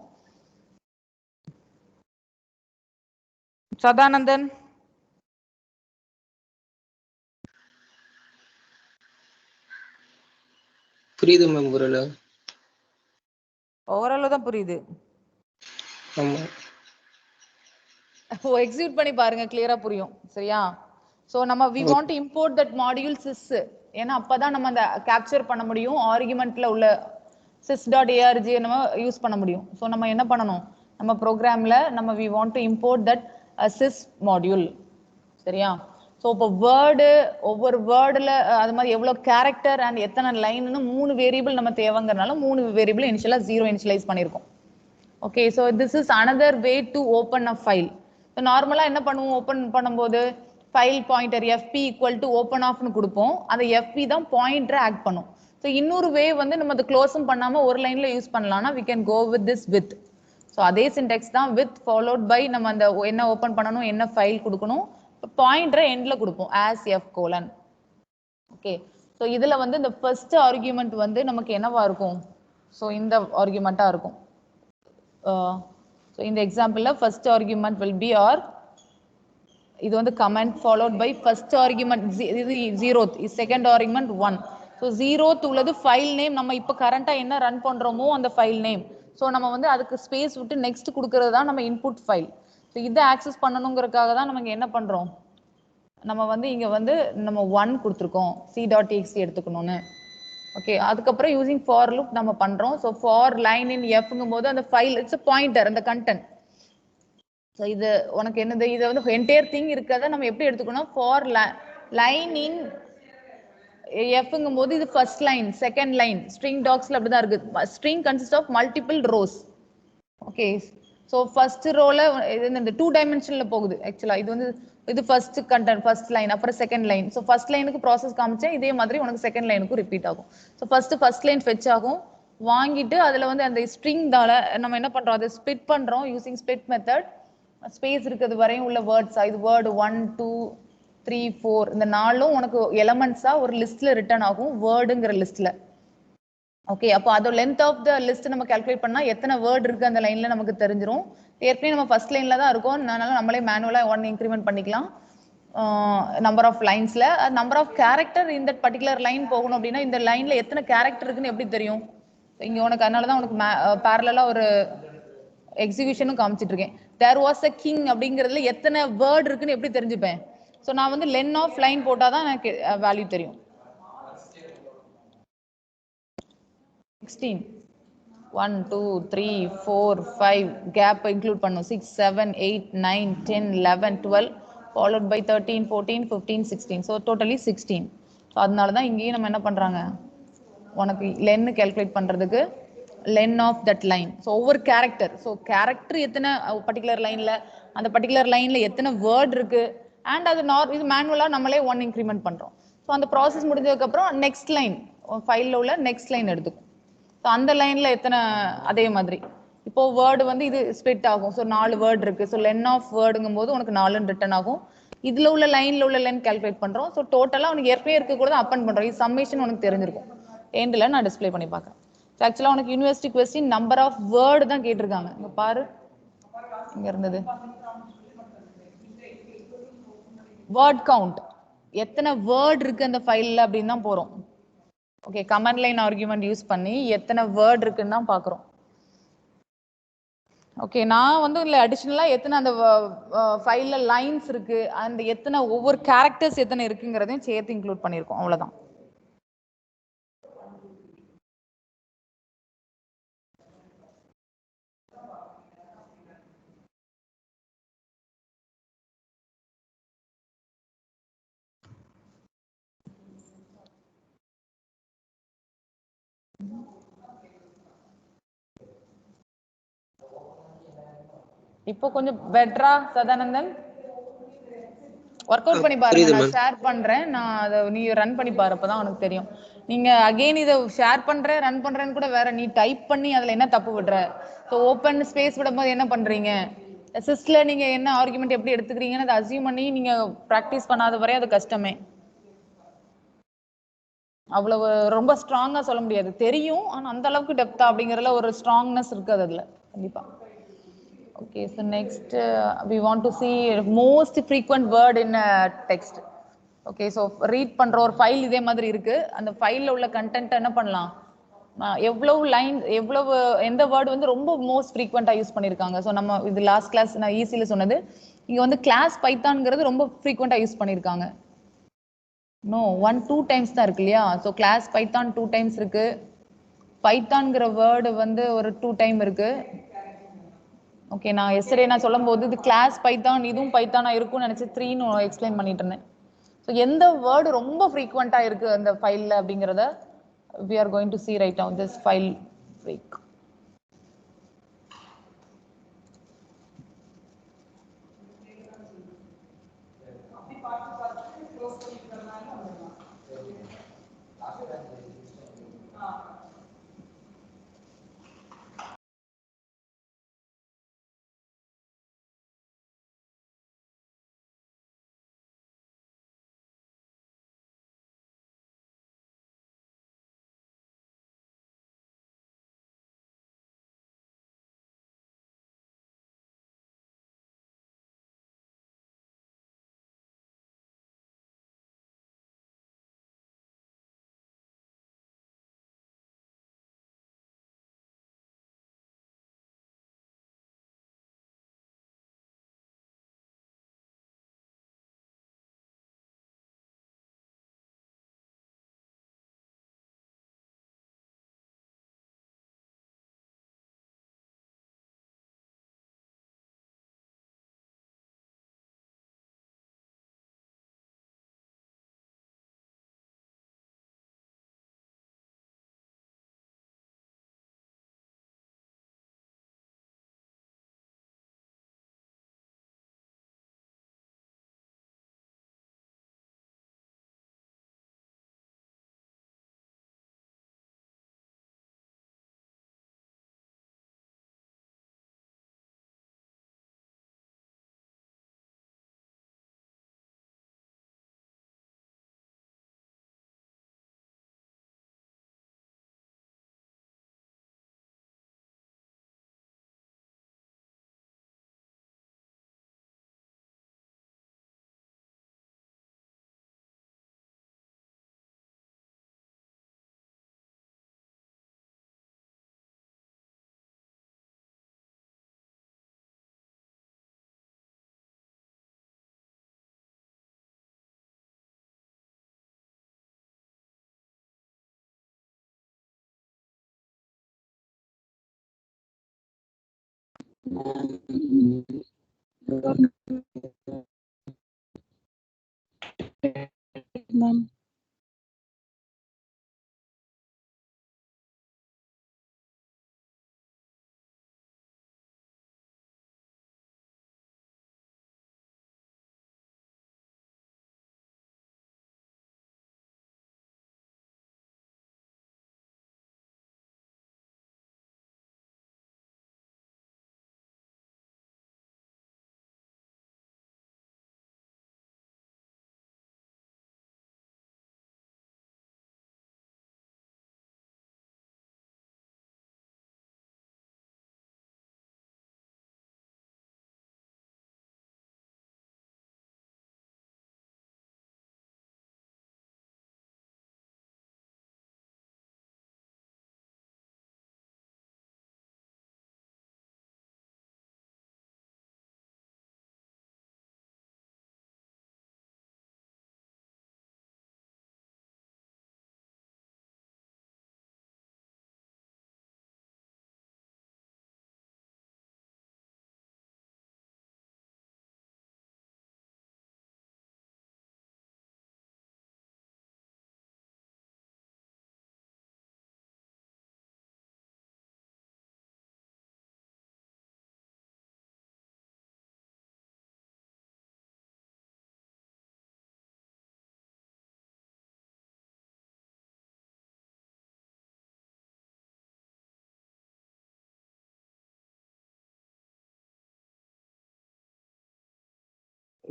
சதானந்தன் புரியுது மேம். ஓரளவு தான் புரியுது. எக்ஸிக்யூட் பண்ணி பாருங்க, கிளியரா புரியும். சரியா? சோ நம்ம we want to import that module sys. ஏன்னா அப்பதான் நம்ம அந்த கேப்சர் பண்ண முடியும், ஆர்குமெண்ட்ல உள்ள sys.arg நம்ம யூஸ் பண்ண முடியும். சோ நம்ம என்ன பண்ணணும், நம்ம ப்ரோக்ராம்ல நம்ம we want to import that sys module. சரியா? ஸோ இப்போ வேர்டு ஒவ்வொரு வேர்டில் அது மாதிரி எவ்வளோ கேரக்டர் அண்ட் எத்தனை லைன்னு 3 வேரியபிள் நம்ம தேவைங்கிறனால 3 வேரியபிள் இனிஷியலாக 0 இனிஷியலைஸ் பண்ணியிருக்கோம். Okay, so this is another way to open a file. So நார்மலாக என்ன பண்ணுவோம், ஓப்பன் பண்ணும்போது file pointer FP equal to open ஆஃப்னு கொடுப்போம். அந்த எஃப்பி தான் பாயிண்டரை ஆக்ட் பண்ணும். ஸோ இன்னொரு வே வந்து நம்ம அதை க்ளோஸும் பண்ணாமல் ஒரு லைனில் யூஸ் பண்ணலாம்னா we can go with this with. So அதே சின்டெக்ஸ் தான், வித் ஃபாலோட் பை நம்ம அந்த என்ன ஓப்பன் பண்ணணும், என்ன ஃபைல் கொடுக்கணும், பாயிண்டரை எண்ட்ல கொடுப்போம் as F colon. Okay, so இதுல வந்து இந்த ஃபர்ஸ்ட் ஆர்குமெண்ட் வந்து நமக்கு என்னவா இருக்கும், ஸோ இந்த ஆர்குமெண்டா இருக்கும். ஸோ இந்த எக்ஸாம்பிள்ல first argument will be R, இது வந்து comment followed by first argument, இது 0th, second argument 1. So 0th உள்ளது ஃபைல் நேம், நம்ம இப்போ கரண்டா என்ன ரன் பண்றோமோ அந்த ஃபைல் நேம். ஸோ நம்ம வந்து அதுக்கு ஸ்பேஸ் விட்டு நெக்ஸ்ட் கொடுக்கறது தான் நம்ம இன்புட் ஃபைல். ஸோ இதை ஆக்சஸ் பண்ணணுங்கிறதுக்காக தான் நம்ம என்ன பண்றோம், நம்ம வந்து இங்க வந்து நம்ம 1 கொடுத்துருக்கோம் c.txt எடுத்துக்கணும்னு. ஓகே, அதுக்கப்புறம் யூசிங் ஃபார் லூப் நம்ம பண்றோம். ஸோ ஃபார் லைன் இன் எஃப்ங்கும் போது அந்த ஃபைல் இட்ஸ் a பாயிண்டர், அந்த கண்டென்ட். ஸோ இது உனக்கு என்னது, இதை வந்து என்டையர் திங் இருக்கிறத நம்ம எப்படி எடுத்துக்கணும், ஃபார் லைன் இன் எஃப்ங்கும் போது இது first line, second line. String டாக்ஸ்ல அப்படிதான் இருக்கு, string consist of multiple rows. Okay, so first ரோல இது இந்த 2 டைமென்ஷன்ல போகுது ஆக்சுவலா. இது வந்து இது ஃபர்ஸ்ட் கண்டென்ட், ஃபர்ஸ்ட் லைன், அப்புறம் செகண்ட் லைன். ஸோ ஃபர்ஸ்ட் லைனுக்கு ப்ராசஸ் காமிச்சேன், இதே மாதிரி உனக்கு செகண்ட் லைனுக்கும் ரிப்பீட் ஆகும். ஸோ ஃபர்ஸ்ட் லைன் ஃபெச் ஆகும், வாங்கிட்டு அதுல வந்து அந்த ஸ்ட்ரிங் தால நம்ம என்ன பண்றோம், அதை ஸ்பிட் பண்றோம் யூசிங் ஸ்பிட் மெத்தட். ஸ்பேஸ் இருக்கிறது வரையும் உள்ள வேர்ட்ஸா, இது வேர்டு 1 2 3 4 இந்த 4ம் உனக்கு எலமெண்ட்ஸா ஒரு லிஸ்ட்ல ரிட்டர்ன் ஆகும், வேர்டுங்கிற லிஸ்ட்ல. ஓகே, அப்போ அதோட லென்த் ஆஃப் த லிஸ்ட் நம்ம கால்குலேட் பண்ணா எத்தனை வேர்ட் இருக்கு அந்த லைன்ல நமக்கு தெரிஞ்சிரும். ஏற்கனவே நம்ம ஃபர்ஸ்ட் லைன்ல தான் இருக்கோம், அதனால நம்மளே மேனுவலா 1 இன்க்ரிமெண்ட் பண்ணிக்கலாம் நம்பர் ஆஃப் லைன்ஸ்ல. நம்பர் ஆஃப் கேரக்டர் இந்த பர்டிகுலர் லைன் போகணும் அப்படின்னா இந்த லைன்ல எத்தனை கேரக்டர் இருக்குன்னு எப்படி தெரியும், இங்க உனக்கு அதனால தான் உனக்கு பேரலலா ஒரு எக்ஸிகியூஷனும் காமிச்சிட்டு இருக்கேன். தேர் வாஸ் அ கிங் அப்படிங்கிறதுல எத்தனை வேர்ட் இருக்குன்னு எப்படி தெரிஞ்சுப்பேன், ஸோ நான் வந்து லென் ஆஃப் லைன் போட்டாதான் எனக்கு வேல்யூ தெரியும். 16 1 2 3 4 5 கேப் இன்க்ளூட் பண்ணும், 6 7 8 9 10 11 12 followed by 13 14 15 16. So totally 16. So அதனால தான் இங்கேயும் நம்ம என்ன பண்றாங்க, உனக்கு லென்னு கால்குலேட் பண்றதுக்கு len of that line. So ஒவ்வொரு கேரக்டர், ஸோ கேரக்டர் எத்தனை பர்டிகுலர் லைன்ல, அந்த பர்டிகுலர் லைன்ல எத்தனை வேர்ட் இருக்கு, அண்ட் அது இது மேனுவலா நம்மளே 1 இன்க்ரிமெண்ட் பண்றோம். ஸோ அந்த ப்ராசஸ் முடிஞ்சதுக்கு அப்புறம் நெக்ஸ்ட் லைன் ஃபைல்ல உள்ள நெக்ஸ்ட் லைன் எடுத்துக்கும். ஸோ அந்த லைன்ல எத்தனை, அதே மாதிரி இப்போ வேர்டு வந்து இது ஸ்பிட் ஆகும். ஸோ 4 வேர்ட் இருக்கு, ஸோ லென் ஆஃப் வேர்டுங்கும் போது உனக்கு 4 ரிட்டர்ன் ஆகும். இதுல உள்ள லைன்ல உள்ள லைன் கால்குலேட் பண்றோம். ஸோ டோட்டலா உனக்கு ஏற்கனவே இருக்க கூட அப்பன் பண்றோம், இது சம்மேஷன் உனக்கு தெரிஞ்சிருக்கும். எண்ட்ல நான் டிஸ்பிளே பண்ணி பார்க்கறேன். ஆக்சுவலா உனக்கு university question number of word தான் கேட்டிருக்காங்க. இங்க பாரு, இங்க இருந்தது வேர்ட் கவுண்ட், எத்தனை வேர்ட் இருக்கு அந்த ஃபைல்ல அப்படின்னு தான் போறோம். Okay, command line argument use பண்ணி எத்தனை வேர்ட் இருக்குன்னு தான் பார்க்குறோம். ஓகே, நான் வந்து இல்லை அடிஷ்னலா எத்தனை அந்த ஃபைல்ல லைன்ஸ் இருக்கு, அந்த எத்தனை ஒவ்வொரு கேரக்டர்ஸ் எத்தனை இருக்குங்கிறதையும் சேர்த்து இன்க்ளூட் பண்ணியிருக்கோம், அவ்வளோதான். இப்போ கொஞ்சம் பெட்டரா சதானந்தன்? ஒர்க் அவுட் பண்ணி பாருங்க, நான் ஷேர் பண்றேன், நான் அதை நீ ரன் பண்ணி பாரு, அப்பதான் உனக்கு தெரியும். நீங்க அகைன் இதை ஷேர் பண்றேன் ரன் பண்றேன்னு கூட வேற, நீ டைப் பண்ணி அதுல என்ன தப்பு விடுற. ஸோ ஓப்பன் ஸ்பேஸ் விடும்போது என்ன பண்றீங்க, சிஸ்ல நீங்க என்ன ஆர்குமெண்ட் எப்படி எடுத்துக்கிறீங்கன்னு அதை அசியூம் பண்ணி நீங்க ப்ராக்டிஸ் பண்ணாத வரை அது கஷ்டமே. அவ்வளவு ரொம்ப ஸ்ட்ராங்கா சொல்ல முடியாது, தெரியும், ஆனா அந்த அளவுக்கு டெப்தா அப்படிங்கறதுல ஒரு ஸ்ட்ராங்னஸ் இருக்காது அதுல கண்டிப்பா. Okay, so next we want to see most frequent word in text. Okay, so read பண்ற ஒரு ஃபைல் இதே மாதிரி இருக்கு, அந்த ஃபைல்ல உள்ள கண்டென்ட் என்ன பண்ணலாம், எவ்வளவு லைன் எவ்வளவு எந்த வேர்டு வந்து ரொம்ப மோஸ்ட் ஃப்ரீக்வெண்டா யூஸ் பண்ணிருக்காங்க. ஸோ நம்ம இது லாஸ்ட் கிளாஸ் நான் ஈஸியில சொன்னது, இங்க வந்து கிளாஸ் பைத்தான்ங்கிறது ரொம்ப ஃப்ரீக்வெண்டா யூஸ் பண்ணிருக்காங்க. நோ 1-2 டைம்ஸ் தான் இருக்கு இல்லையா. ஸோ கிளாஸ் பைத்தான் 2 டைம்ஸ் இருக்கு, பைத்தான்ங்கிற வேர்டு வந்து ஒரு 2 டைம் இருக்கு. ஓகே, நான் எஸ்டர்டே நான் சொல்லும் போது இது கிளாஸ் பைத்தான் இதுவும் பைத்தானா இருக்கும்னு நினைச்சு 3ன்னு எக்ஸ்பிளைன் பண்ணிட்டு இருந்தேன். ஸோ எந்த வேர்டு ரொம்ப ஃப்ரீக்வெண்ட்டாக இருக்கு அந்த ஃபைலில் அப்படிங்கிறத we are going to see right now this file break. Ma'am.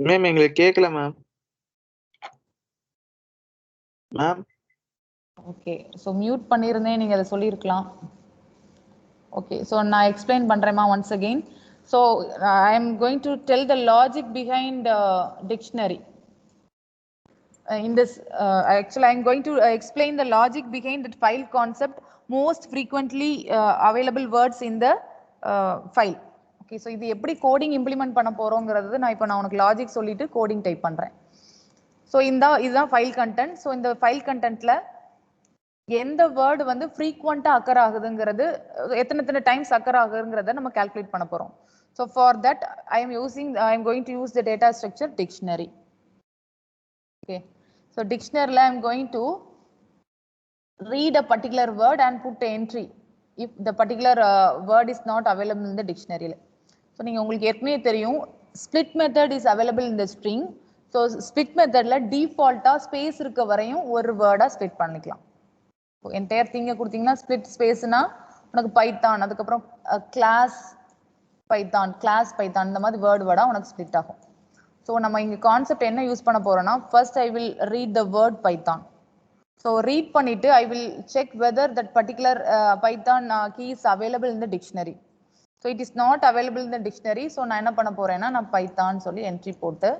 Ma'am எங்களுக்கு கேட்கல ma'am. Ma'am okay, so mute பண்ணியிருந்தேன், நீங்கள் அதை சொல்லியிருக்கலாம். ஓகே, ஸோ நான் எக்ஸ்பிளைன் பண்ணுறேம்மா once again. So I am going to tell the logic behind dictionary. In this, actually, I am going to explain the logic behind that file concept, most frequently available words in the file. Okay, so இது எப்படி கோடிங் இம்ப்ளிமெண்ட் பண்ண போறோங்கிறது நான் இப்போ உனக்கு லாஜிக் சொல்லிட்டு கோடிங் டைப் பண்றேன். ஸோ இதுதான் ஃபைல் கண்டென்ட். ஸோ இந்த ஃபைல் கண்டென்ட்ல எந்த வேர்டு வந்து ஃப்ரீக்வெண்ட்டாக அக்கர் ஆகுதுங்கிறது, எத்தனை டைம்ஸ் அக்கர் ஆகுதுங்கிறத நம்ம கால்குலேட் பண்ண போறோம். So for that I am going to use the data structure dictionary. Okay, so dictionary I'm going to read a particular word and put an entry if the particular word is not available in the dictionary. So நீங்க உங்களுக்கு ஏற்கனவே தெரியும் split method is available in the string. So split methodல default-ஆ ஸ்பேஸ் இருக்க வரையும் ஒரு வேர்டா ஸ்ப்ளிட் பண்ணிக்கலாம். என்டையர் திங்க கொடுத்தீங்கன்னா ஸ்ப்ளிட் ஸ்பேஸ்னா உனக்கு பைத்தான், அதுக்கப்புறம் கிளாஸ் பைத்தான் இந்த மாதிரி வேர்டா உனக்கு ஸ்ப்ளிட் ஆகும். ஸோ நம்ம இங்கே கான்செப்ட் என்ன யூஸ் பண்ண போறோம்னா first I will read the word Python. So read பண்ணிட்டு I will check whether that particular Python key is available in the dictionary. So it is not available in the dictionary. So நான் என்ன பண்ண போறேன்னா நான் பைத்தான் சொல்லி என்ட்ரி போட்டு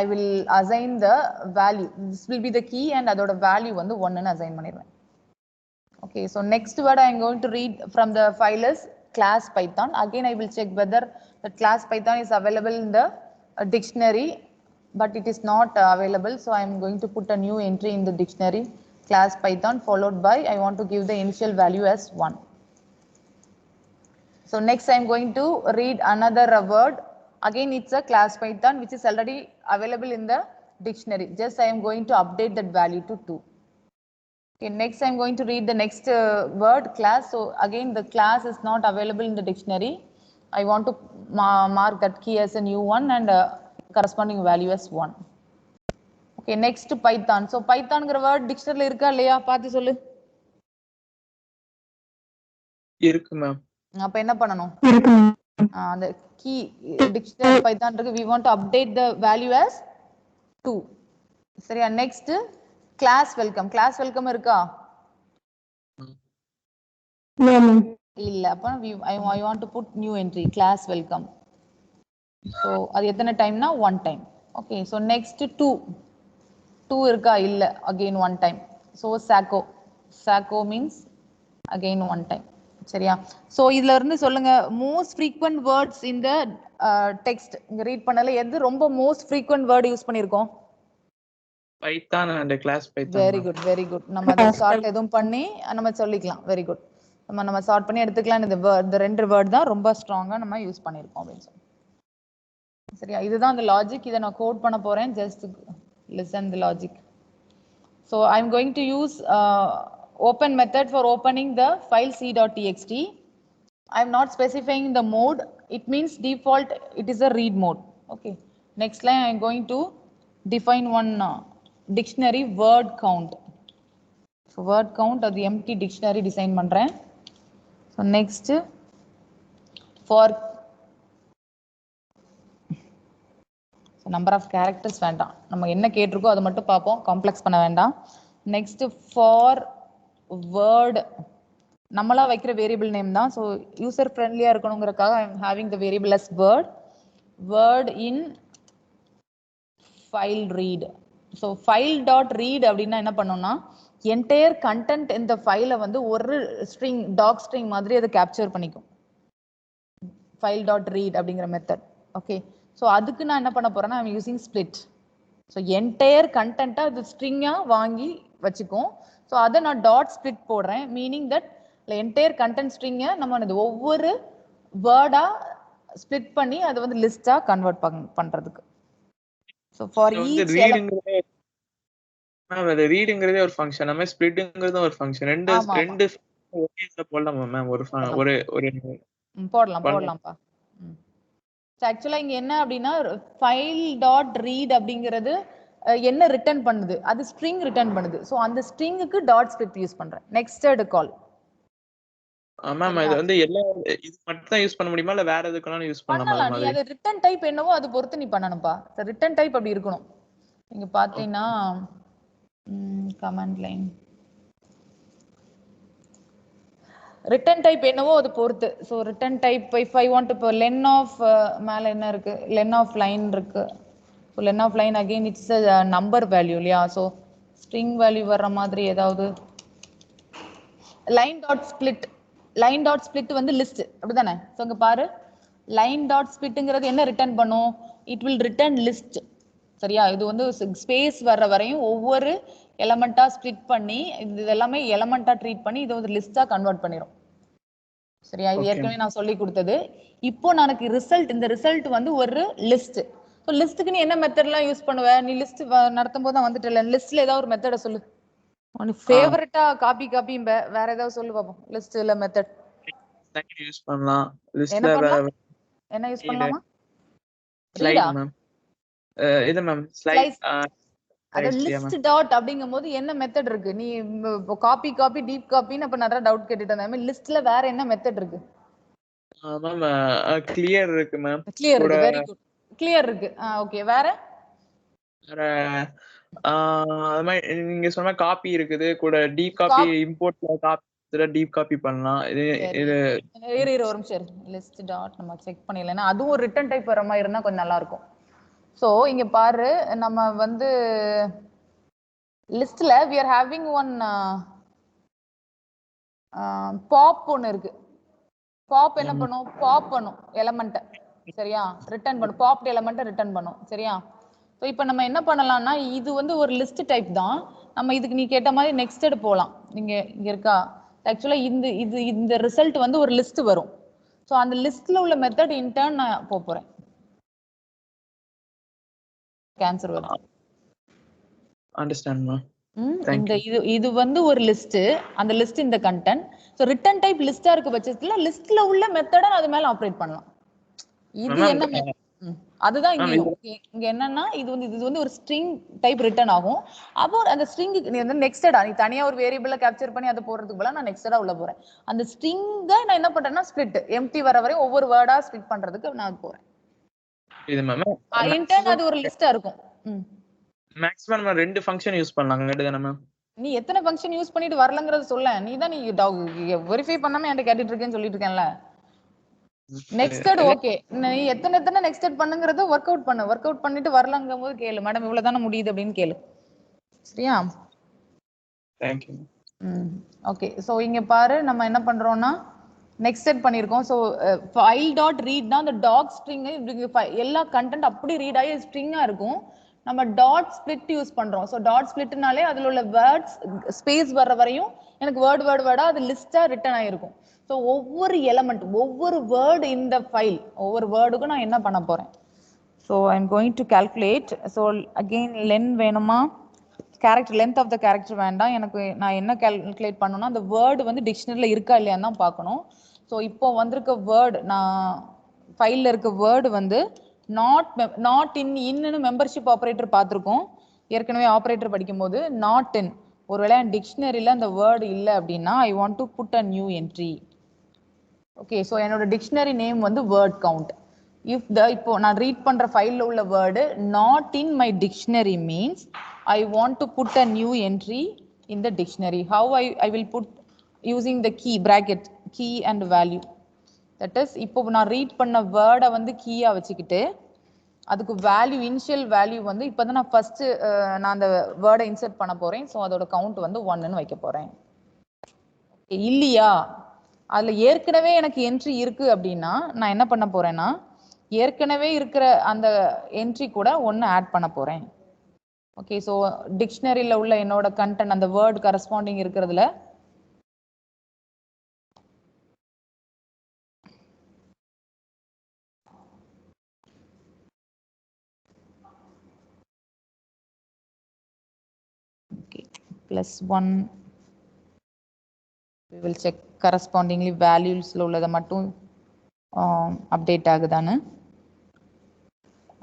I will assign the value. This will be the key and அதோட வேல்யூ வந்து 1ன்னு அசைன் பண்ணிடுவேன். Okay, so next word I am going to read from the file is class Python. Again, I will check whether the class Python is available in the dictionary, but it is not available. So I am going to put a new entry in the dictionary, class Python, followed by I want to give the initial value as 1. So next I am going to read another word. Again, it's a class Python which is already available in the dictionary. Just I am going to update that value to 2. Okay, next I'm going to read the next word class. So again the class is not available in the dictionary. I want to mark that key as a new one and corresponding value as 1. Okay, next Python. So Python word dictionary irukka illaya paathu sollu. இருக்கு மேம். அப்ப என்ன பண்ணனும்? அந்த key dictionary Python இருக்கு. We want to update the value as 2. சரியா? Next class welcome. Class welcome இருக்கா? இல்ல. அப்ப I want to put new entry class welcome. So அது எத்தனை டைம்னா 1 time. Okay, so next 2 இருக்கா? இல்ல. Again 1 time. So sacco means again 1 time. சரியா? So இதுல இருந்து சொல்லுங்க most frequent words in the text. இங்க ரீட் பண்ணல எது ரொம்ப most frequent word யூஸ் பண்ணிருக்கோம்? Python and class Python. Very good. நம்ம அத ஷார்ட் எதுவும் பண்ணி நம்ம சொல்லிக்கலாம். Very good. நம்ம ஷார்ட் பண்ணி எடுத்துக்கலாம். இந்த ரெண்டு வேர்ட் தான் ரொம்ப ஸ்ட்ராங்கா நம்ம யூஸ் பண்ணிருக்கோம் அப்படின்னு சொல்லி. சரியா? இதுதான் அந்த லாஜிக். இத நான் கோட் பண்ண போறேன். Just listen the logic. So I am going to use open method for opening the file c.txt. I am not specifying the mode. It means default it is a read mode. Okay. Next line I am going to define one dictionary word count. So word count அது empty dictionary design பண்றேன். So next for so number of characters வேண்டாம். நம்ம என்ன கேட்டிருக்கோ அதை மட்டும் பார்ப்போம். காம்ப்ளெக்ஸ் பண்ண வேண்டாம். Next for word நம்மளா வைக்கிற வேரியபிள் நேம் தான். ஸோ யூசர் ஃப்ரெண்ட்லியா இருக்கணுங்கிறதுக்காக I am having the variable as word in file read. So file dot read அப்படின்னா என்ன பண்ணோம்னா என்டையர் கண்டென்ட் இந்த ஃபைலை வந்து ஒரு ஸ்ட்ரிங் டாக் ஸ்ட்ரிங் மாதிரி அதை கேப்சர் பண்ணிக்கும். ஃபைல் டாட் ரீட் அப்படிங்கிற மெத்தட். ஓகே, ஸோ அதுக்கு நான் என்ன பண்ண போறேன்னா I'm using split. So entire கண்டென்ட்டை அது ஸ்ட்ரிங்காக வாங்கி வச்சுக்கும். ஸோ அதை நான் டாட் ஸ்பிளிட் போடுறேன். மீனிங் தட் என்டையர் கண்டென்ட் ஸ்ட்ரிங்கை நம்ம ஒவ்வொரு வேர்டா ஸ்பிளிட் பண்ணி அதை வந்து லிஸ்டா கன்வெர்ட் பண்றதுக்கு. So for each ரீடுங்கிறதே ஒரு ஃபங்க்ஷன், நம்ம ஸ்ப்ளிட்ங்கிறது ஒரு ஃபங்க்ஷன். ரெண்டு ஒரே போடலாமா மேம்? ஒரு போடலாம்ப்பா. ஆக்சுவலா இங்க என்ன அப்படின்னா ஃபைல் டாட் ரீட் அப்படிங்கிறது என்ன ரிட்டர்ன் பண்ணுது? அது ஸ்ட்ரிங் ரிட்டர்ன் பண்ணுது. ஸோ அந்த ஸ்ட்ரிங்குக்கு டாட் ஸ்பிளிட் யூஸ் பண்றேன். நெக்ஸ்டட் கால். மேம் இது வந்து எல்லா இது மட்டும் தான் யூஸ் பண்ண முடியுமா இல்ல வேற எதுக்குனாலும் யூஸ் பண்ணலாமா? நீ அது ரிட்டர்ன் டைப் என்னவோ அது பொறுத்து நீ பண்ணணும்ப்பா. ரிட்டர்ன் டைப் அப்படி இருக்கணும். நீங்க பாத்தீங்கன்னா கமாண்ட் லைன் ரிட்டர்ன் டைப் என்னவோ அது பொறுத்து. So return type if I want இப்போ லென் ஆஃப் மேலே என்ன இருக்கு? லென் ஆஃப் லைன் இருக்கு. So len of line again it's number value இல்லையா? ஸோ ஸ்ட்ரிங் வேல்யூ வர்ற மாதிரி ஏதாவது line dot split. Line dot split வந்து லிஸ்ட் அப்படிதானே? ஸோ இங்க பாரு லைன் டாட் ஸ்பிளிட்ங்கிறது என்ன ரிட்டர்ன் பண்ணும்? It will return list. சரியா? இது வந்து ஸ்பேஸ் வர்ற வரையும் ஒவ்வொரு எலமெண்டா ஸ்பிளிட் பண்ணி இது எல்லாமே எலமெண்டா ட்ரீட் பண்ணி இதை வந்து லிஸ்டா கன்வெர்ட் பண்ணிடும். சரியா? இது ஏற்கனவே நான் சொல்லி கொடுத்தது. இப்போ எனக்கு ரிசல்ட் இந்த ரிசல்ட் வந்து ஒரு லிஸ்ட். ஸோ லிஸ்ட்டுக்கு நீ என்ன மெத்தட்லாம் யூஸ் பண்ணுவ? நீ லிஸ்ட் நடத்தும் போது தான் வந்துட்டல, லிஸ்ட்ல ஏதாவது ஒரு மெத்தட சொல்லு. உனக்கு ஃபேவரட்டா காப்பிம்பே, வேற ஏதாவது சொல்லு பாப்போம். லிஸ்ட்ல மெத்தட் யூஸ் பண்ணலாம். என்ன லிஸ்ட்ல பண்ணலாம்? என்ன யூஸ் பண்ணலாமா? Slide ma'am. இது மேம் ஸ்லைட். அத லிஸ்ட் டாட் அப்படிங்கும்போது என்ன மெத்தட் இருக்கு? நீ காப்பி டீப் காப்பின்னு அப்ப நிறைய டவுட் கேட்டுட்டு இருந்தேன். லிஸ்ட்ல வேற என்ன மெத்தட் இருக்கு? மேம் கிளியர் இருக்கு மேம். கிளியர் இருக்கு. Very good. கிளியர் இருக்கு. ஓகே. வேற அது மாதிரி நீங்க சொன்ன காப்பி இருக்குது. கூட டீப் காப்பி இம்போர்ட்ல காப்பி டீப் காப்பி பண்ணலாம். இது ஒரு நிமிஷம் லிஸ்ட் டாட் நம்ம செக் பண்ணிடலாம். அதுவும் ஒரு ரிட்டன் டைப் வர மாதிரி இருந்தா கொஞ்சம் நல்லா இருக்கும். சோ இங்க பாரு, நம்ம வந்து லிஸ்ட்ல we are having one pop ஒன்னு இருக்கு. பாப் என்ன பண்ணும்? பாப் பண்ணும் எலிமெண்ட். சரியா? ரிட்டர்ன் பண்ணும். பாப்ட் எலிமெண்ட் ரிட்டர்ன் பண்ணும். சரியா? சோ இப்போ நம்ம என்ன பண்ணலாம்னா, இது வந்து ஒரு லிஸ்ட் டைப் தான். நம்ம இதுக்கு நீ கேட்ட மாதிரி நெக்ஸ்டட் போலாம். இங்க இருக்கா? ஆக்சுவலா இந்த ரிசல்ட் வந்து ஒரு லிஸ்ட் வரும். சோ அந்த லிஸ்ட்ல உள்ள மெத்தட் இன்டர்ன் நான் போறேன். கேன்சர் வருது. Understand ma'am. இந்த இது வந்து ஒரு லிஸ்ட். அந்த லிஸ்ட் இந்த கண்டென்ட். சோ ரிட்டர்ன் டைப் லிஸ்டா இருக்க பட்சத்துல லிஸ்ட்ல உள்ள மெத்தட அது மேல ஆபரேட் பண்ணலாம். இது என்ன அதுதான் இங்க என்னன்னா, இது வந்து ஒரு ஸ்ட்ரிங் டைப் ரிட்டர்ன் ஆகும். அப்போ அந்த ஸ்ட்ரிங்க்கு நீ வந்து நெக்ஸ்டடா நீ தனியா ஒரு வேரியபிள கேப்சர் பண்ணி அதை போறதுக்கு பதிலா நான் நெக்ஸ்டடா உள்ள போறேன். அந்த ஸ்ட்ரிங்க நான் என்ன பண்றேன்னா ஸ்ப்ளிட் எம்டி வர வரை ஒவ்வொரு வேர்டா ஸ்ப்ளிட் பண்றதுக்கு நான் போறேன். இது மேம் இன்டர்ன் அது ஒரு லிஸ்டா இருக்கும். மேக்ஸிமம் நம்ம ரெண்டு ஃபங்க்ஷன் யூஸ் பண்ணலாம் கேட்டதானே மேம்? நீ எத்தனை ஃபங்க்ஷன் யூஸ் பண்ணிட்டு வரலங்கறது சொல்ல. நீ தான் வெரிஃபை பண்ணாம என்கிட்ட கேட்டுட்டு இருக்கேன்னு சொல்லிட்டு இருக்கேன்ல. நெக்ஸ்டட் ஓகே. நீ எத்தனை நெக்ஸ்டட் பண்ணுங்கறத வொர்க் அவுட் பண்ணு. வொர்க் அவுட் பண்ணிட்டு வரலங்கும்போது கேளு. மேடம் இவ்வளவு தான முடியுது அப்படினு கேளு. சரியா? Thank you. ஓகே. சோ இங்க பாரு, நம்ம என்ன பண்றோம்னா நெக்ஸ்டட் பண்ணிருக்கோம். சோ ஃபைல் டாட் ரீட்னா அந்த டாட் ஸ்ட்ரிங் எல்லா கண்டென்ட் அப்படி ரீட் ஆகி ஸ்ட்ரிங்கா இருக்கும். நம்ம டாட் ஸ்பிளிட் யூஸ் பண்றோம். சோ டாட் ஸ்பிளிட்னாலே அதுல உள்ள வேர்ட்ஸ் ஸ்பேஸ் வர்ற வரையும் எனக்கு வேர்டா அது லிஸ்டா ரிட்டர்ன் ஆயிருக்கும். ஸோ ஒவ்வொரு எலமெண்ட், ஒவ்வொரு வேர்டு இந்த ஃபைல், ஒவ்வொரு வேர்டுக்கும் நான் என்ன பண்ண போறேன்? So I am going to calculate. So again len வேணுமா? Character length of the character வேண்டாம் எனக்கு. நான் என்ன கால்குலேட் பண்ணணும்னா அந்த வேர்டு வந்து டிக்ஷனரியில் இருக்கா இல்லையான்னு தான் பார்க்கணும். ஸோ இப்போ வந்திருக்க வேர்டு, நான் ஃபைலில் இருக்க வேர்டு வந்து நாட் இன்னு மெம்பர்ஷிப் ஆப்ரேட்டர் பார்த்துருக்கோம் ஏற்கனவே ஆப்ரேட்டர் படிக்கும்போது. நாட் இன் ஒருவேளை டிக்ஷனரியில் அந்த வேர்டு இல்லை அப்படின்னா I want to put a new entry. Okay. So என்னோட டிக்ஷனரி நேம் வந்து வேர்ட் கவுண்ட். இப்போ நான் ரீட் பண்ற ஃபைல்ல உள்ள word not in my dictionary means I want to put a new entry in the dictionary. How I will put using the key bracket key and value. That is இப்போ நான் ரீட் பண்ண வேர்டை வந்து கீயா வச்சுக்கிட்டு அதுக்கு வேல்யூ இனிஷியல் வேல்யூ வந்து இப்போ தான் நான் ஃபர்ஸ்ட் நான் அந்த வேர்டை இன்சர்ட் பண்ண போறேன். ஸோ அதோட கவுண்ட் வந்து 1ன்னு வைக்க போறேன். இல்லையா அதுல ஏற்கனவே எனக்கு என்ட்ரி இருக்கு அப்படின்னா நான் என்ன பண்ண போறேன்னா ஏற்கனவே இருக்கிற அந்த என்ட்ரி கூட 1 ஆட் பண்ண போறேன். ஓகே. ஸோ டிக்ஷனரியில் உள்ள என்னோட கண்டென்ட் அந்த வேர்ட் கரஸ்பாண்டிங் இருக்கிறதுல +1 we will check correspondingly valuesல உள்ளதை மட்டும் அப்டேட் ஆகுதான்னு,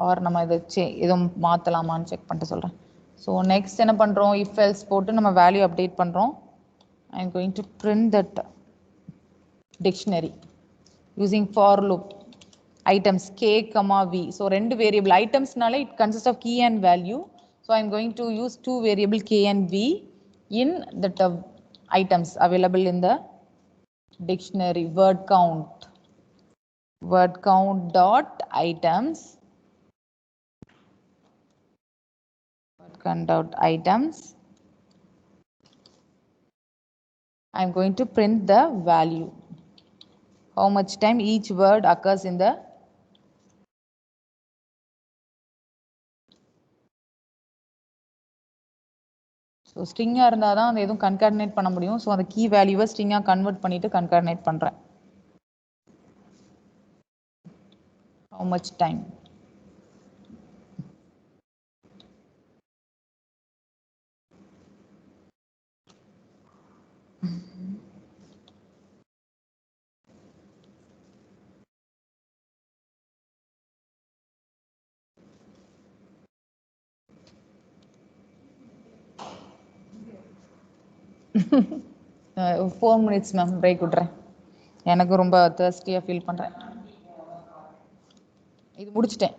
ஆர் நம்ம இதை எதுவும் மாற்றலாமான்னு செக் பண்ணிட்டு சொல்கிறேன். ஸோ நெக்ஸ்ட் என்ன பண்ணுறோம்? இஃப் எல்ஸ் போட்டு நம்ம வேல்யூ அப்டேட் பண்ணுறோம். I am going to print that dictionary using for loop items k, v. So ரெண்டு வேரியபிள் ஐட்டம்ஸ்னாலே it consist of key and value. So I am going to use 2 variable k and v in that items available in the dictionary. Word count dot items, word count dot items. I am going to print the value, how much time each word occurs in the so ஸ்ட்ரிங்காக இருந்தால் தான் அந்த எதுவும் கன்கார்டினேட் பண்ண முடியும். ஸோ அந்த கீ வேல்யூவை ஸ்ட்ரிங்காக கன்வெர்ட் பண்ணிட்டு கன்கார்டினேட் பண்ணுறேன். how much time 4 minutes ma'am break விட்றேன். எனக்கு ரொம்ப தர்ஸ்டியா ஃபீல் பண்றேன். இது முடிச்சிட்டேன்.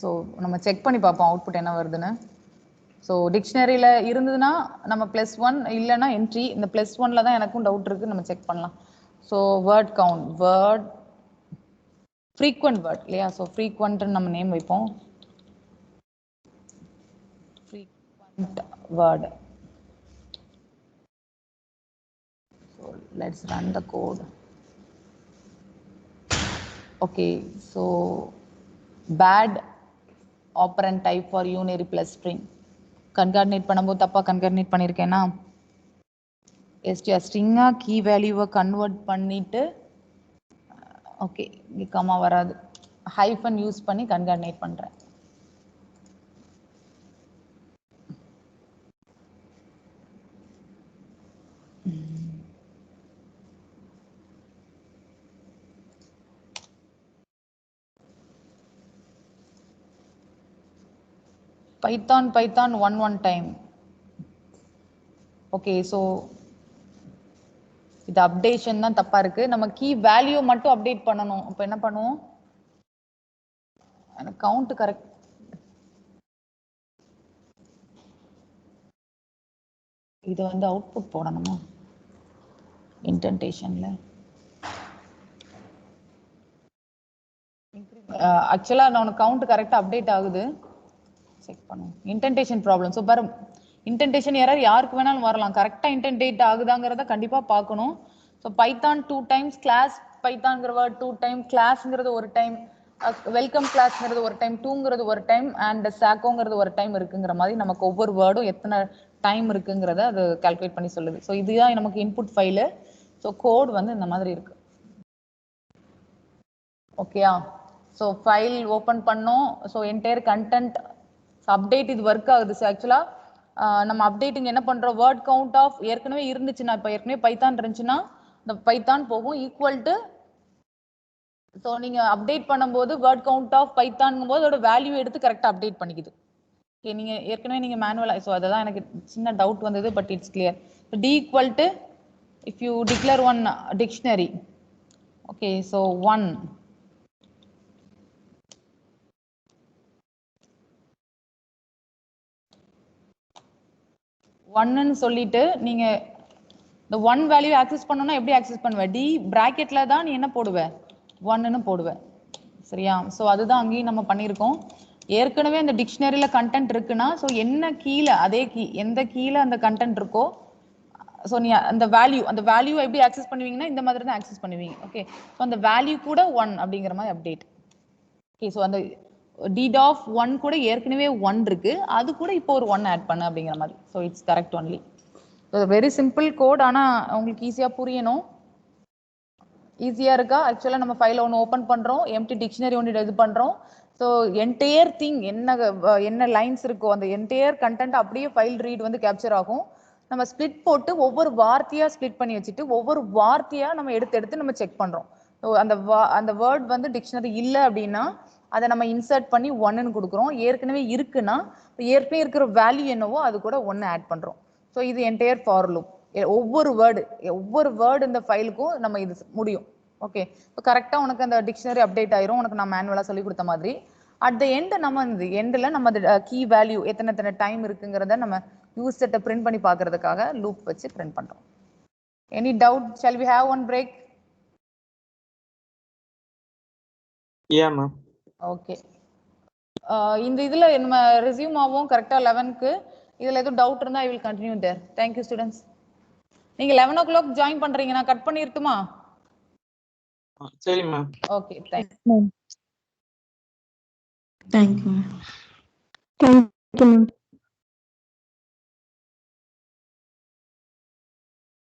ஸோ நம்ம செக் பண்ணி பார்ப்போம் அவுட்புட் என்ன வருதுன்னு. ஸோ டிக்ஷனரியில் இருந்ததுன்னா நம்ம +1 இல்லைன்னா என்ட்ரி. இந்த +1ல தான் எனக்கும் டவுட் இருக்குது, நம்ம செக் பண்ணலாம். So word count, word frequent word இல்லையா? ஸோ ஃப்ரீக்வெண்ட்னு நம்ம நேம் வைப்போம். Frequent word. So let's run the code. Okay, so bad operand type for unary plus string. Concatenate பண்ணும்போது தப்பாக கன்கார்டினேட் பண்ணியிருக்கேன்னா ஸ்ட்ரிங்காக கீ வேல்யூவை கன்வெர்ட் பண்ணிட்டு, ஓகே இங்கே கமா வராது, ஹைஃபன் யூஸ் பண்ணி கன்கார்டினேட் பண்ணுறேன். Python 1 time. ஓகே, ஸோ இது அப்டேஷன் தான் தப்பா இருக்கு. நம்ம கீ வேல்யூ மட்டும் அப்டேட் பண்ணணும். அப்போ என்ன பண்ணுவோம்? எனக்கு கவுண்ட் கரெக்ட். இது வந்து அவுட்புட் போடணுமா இன்டென்டேஷன்ல? ஆக்சுவலாக நான் கவுண்ட் கரெக்டாக அப்டேட் ஆகுது, செக் பண்ணுவோம். Indentation problem. ஸோ பாரு, இன்டென்டேஷன் எரர் யாருக்கு வேணாலும் வரலாம். கரெக்டாக இன்டென்டேட் ஆகுதாங்கிறத கண்டிப்பாக பார்க்கணும். ஸோ பைத்தான் 2 டைம்ஸ், கிளாஸ் பைத்தான்ங்கிற வேர்ட் 2 டைம், கிளாஸ்ங்கிறது ஒரு டைம், வெல்கம் கிளாஸ்ங்கிறது ஒரு டைம், டூங்கிறது ஒரு டைம், அண்ட் சாக்கோங்கிறது ஒரு டைம் இருக்குங்கிற மாதிரி நமக்கு ஒவ்வொரு வேர்டும் எத்தனை டைம் இருக்குங்கிறத அது கால்குலேட் பண்ணி சொல்லுது. ஸோ இதுதான் நமக்கு இன்புட் ஃபைலு. ஸோ கோட் வந்து இந்த மாதிரி இருக்கு. ஓகேயா? ஸோ ஃபைல் ஓப்பன் பண்ணோம். ஸோ என்டையர் கண்டென்ட் அப்டேட் இது ஒர்க் ஆகுது. ஸோ ஆக்சுவலாக நம்ம அப்டேட்டிங் என்ன பண்ணுறோம்? வேர்ட் கவுண்ட் ஆஃப் ஏற்கனவே இருந்துச்சுன்னா, இப்போ ஏற்கனவே பைத்தான் இருந்துச்சுன்னா இந்த பைத்தான் போகும் ஈக்குவல் டு. ஸோ நீங்கள் அப்டேட் பண்ணும்போது வேர்ட் கவுண்ட் ஆஃப் பைத்தான்ங்கும் போது அதோட வேல்யூ எடுத்து கரெக்டாக அப்டேட் பண்ணிக்குது. ஓகே, நீங்கள் ஏற்கனவே நீங்கள் மேனுவலாக, ஸோ அதை தான் எனக்கு சின்ன டவுட் வந்தது, but it's clear. D equal to if you declare one dictionary. Okay, so 1 1ன்னு சொல்லிட்டு நீங்க இந்த 1 வேல்யூ ஆக்சஸ் பண்ணனும்னா எப்படி ஆக்சஸ் பண்ணுவ? டி பிராக்கெட்ல தான் நீ என்ன போடுவ? 1ன்னு போடுவ. சரியா? ஸோ அதுதான் அங்கேயும் நம்ம பண்ணியிருக்கோம். ஏற்கனவே அந்த டிக்ஷனரியில கண்டென்ட் இருக்குன்னா, ஸோ என்ன கீழே அதே கீ, எந்த கீழே அந்த கண்டென்ட் இருக்கோ, ஸோ நீ அந்த வேல்யூ எப்படி ஆக்சஸ் பண்ணுவீங்கன்னா இந்த மாதிரி தான் ஆக்சஸ் பண்ணுவீங்க. ஓகே, ஸோ அந்த வேல்யூ கூட 1 அப்படிங்கிற மாதிரி அப்டேட். ஓகே, ஸோ அந்த deed of 1 கூட ஏற்கனவே 1 இருக்கு, அது கூட இப்போ ஒரு 1 ஆட் பண்ணு அப்படிங்கிற மாதிரி. So it's correct only. Very simple code, ஆனால் உங்களுக்கு ஈஸியாக புரியணும். ஈஸியாக இருக்கா? ஆக்சுவலாக நம்ம ஃபைலை ஒன்று ஓப்பன் பண்ணுறோம், எம்டி டிக்ஷனரி ஒன்று இது பண்ணுறோம். ஸோ என்டையர் திங் என்ன லைன்ஸ் இருக்கோ அந்த என்டையர் கண்டென்ட் அப்படியே ஃபைல் ரீட் வந்து கேப்சர் ஆகும். நம்ம ஸ்ப்ளிட் போட்டு ஒவ்வொரு வார்த்தையாக ஸ்ப்ளிட் பண்ணி வச்சுட்டு ஒவ்வொரு வார்த்தையாக நம்ம எடுத்து நம்ம செக் பண்ணுறோம். அந்த வேர்ட் வந்து டிக்ஷனரி இல்லை அப்படின்னா அதை நம்ம இன்சர்ட் பண்ணி 1ன்னு கொடுக்குறோம். ஏற்கனவே இருக்குன்னா ஏற்கனவே இருக்கிற வேல்யூ என்னவோ அது கூட 1 ஆட் பண்ணுறோம். ஸோ இது என்டையர் ஃபார் லூப். ஒவ்வொரு வேர்டு இந்த ஃபைலுக்கும் நம்ம இது முடியும். ஓகே, இப்போ கரெக்டாக உனக்கு அந்த டிக்ஷனரி அப்டேட் ஆயிரும், உனக்கு நான் மேனுவலாக சொல்லி கொடுத்த மாதிரி. அட் த எண்ட் நம்ம இந்த எண்டில் நம்ம கீ வேல்யூ எத்தனை டைம் இருக்குங்கிறத நம்ம யூஸ் செட்டை பிரிண்ட் பண்ணி பார்க்கறதுக்காக லூப் வச்சு பிரிண்ட் பண்ணுறோம். Any doubt? Shall we have one break? Yeah ma'am. Okay, இந்த இதில் நம்ம ரெஸ்யூம் ஆகும் கரெக்டாக 11க்கு. இதில் எதுவும் டவுட் இருந்தால் I will continue there. Thank you students. நீங்கள் 11 o'clock ஜாயின் பண்ணுறீங்க, நான் கட் பண்ணிருட்டுமா? சரி ma'am. Okay, thank you. Thank you ma'am.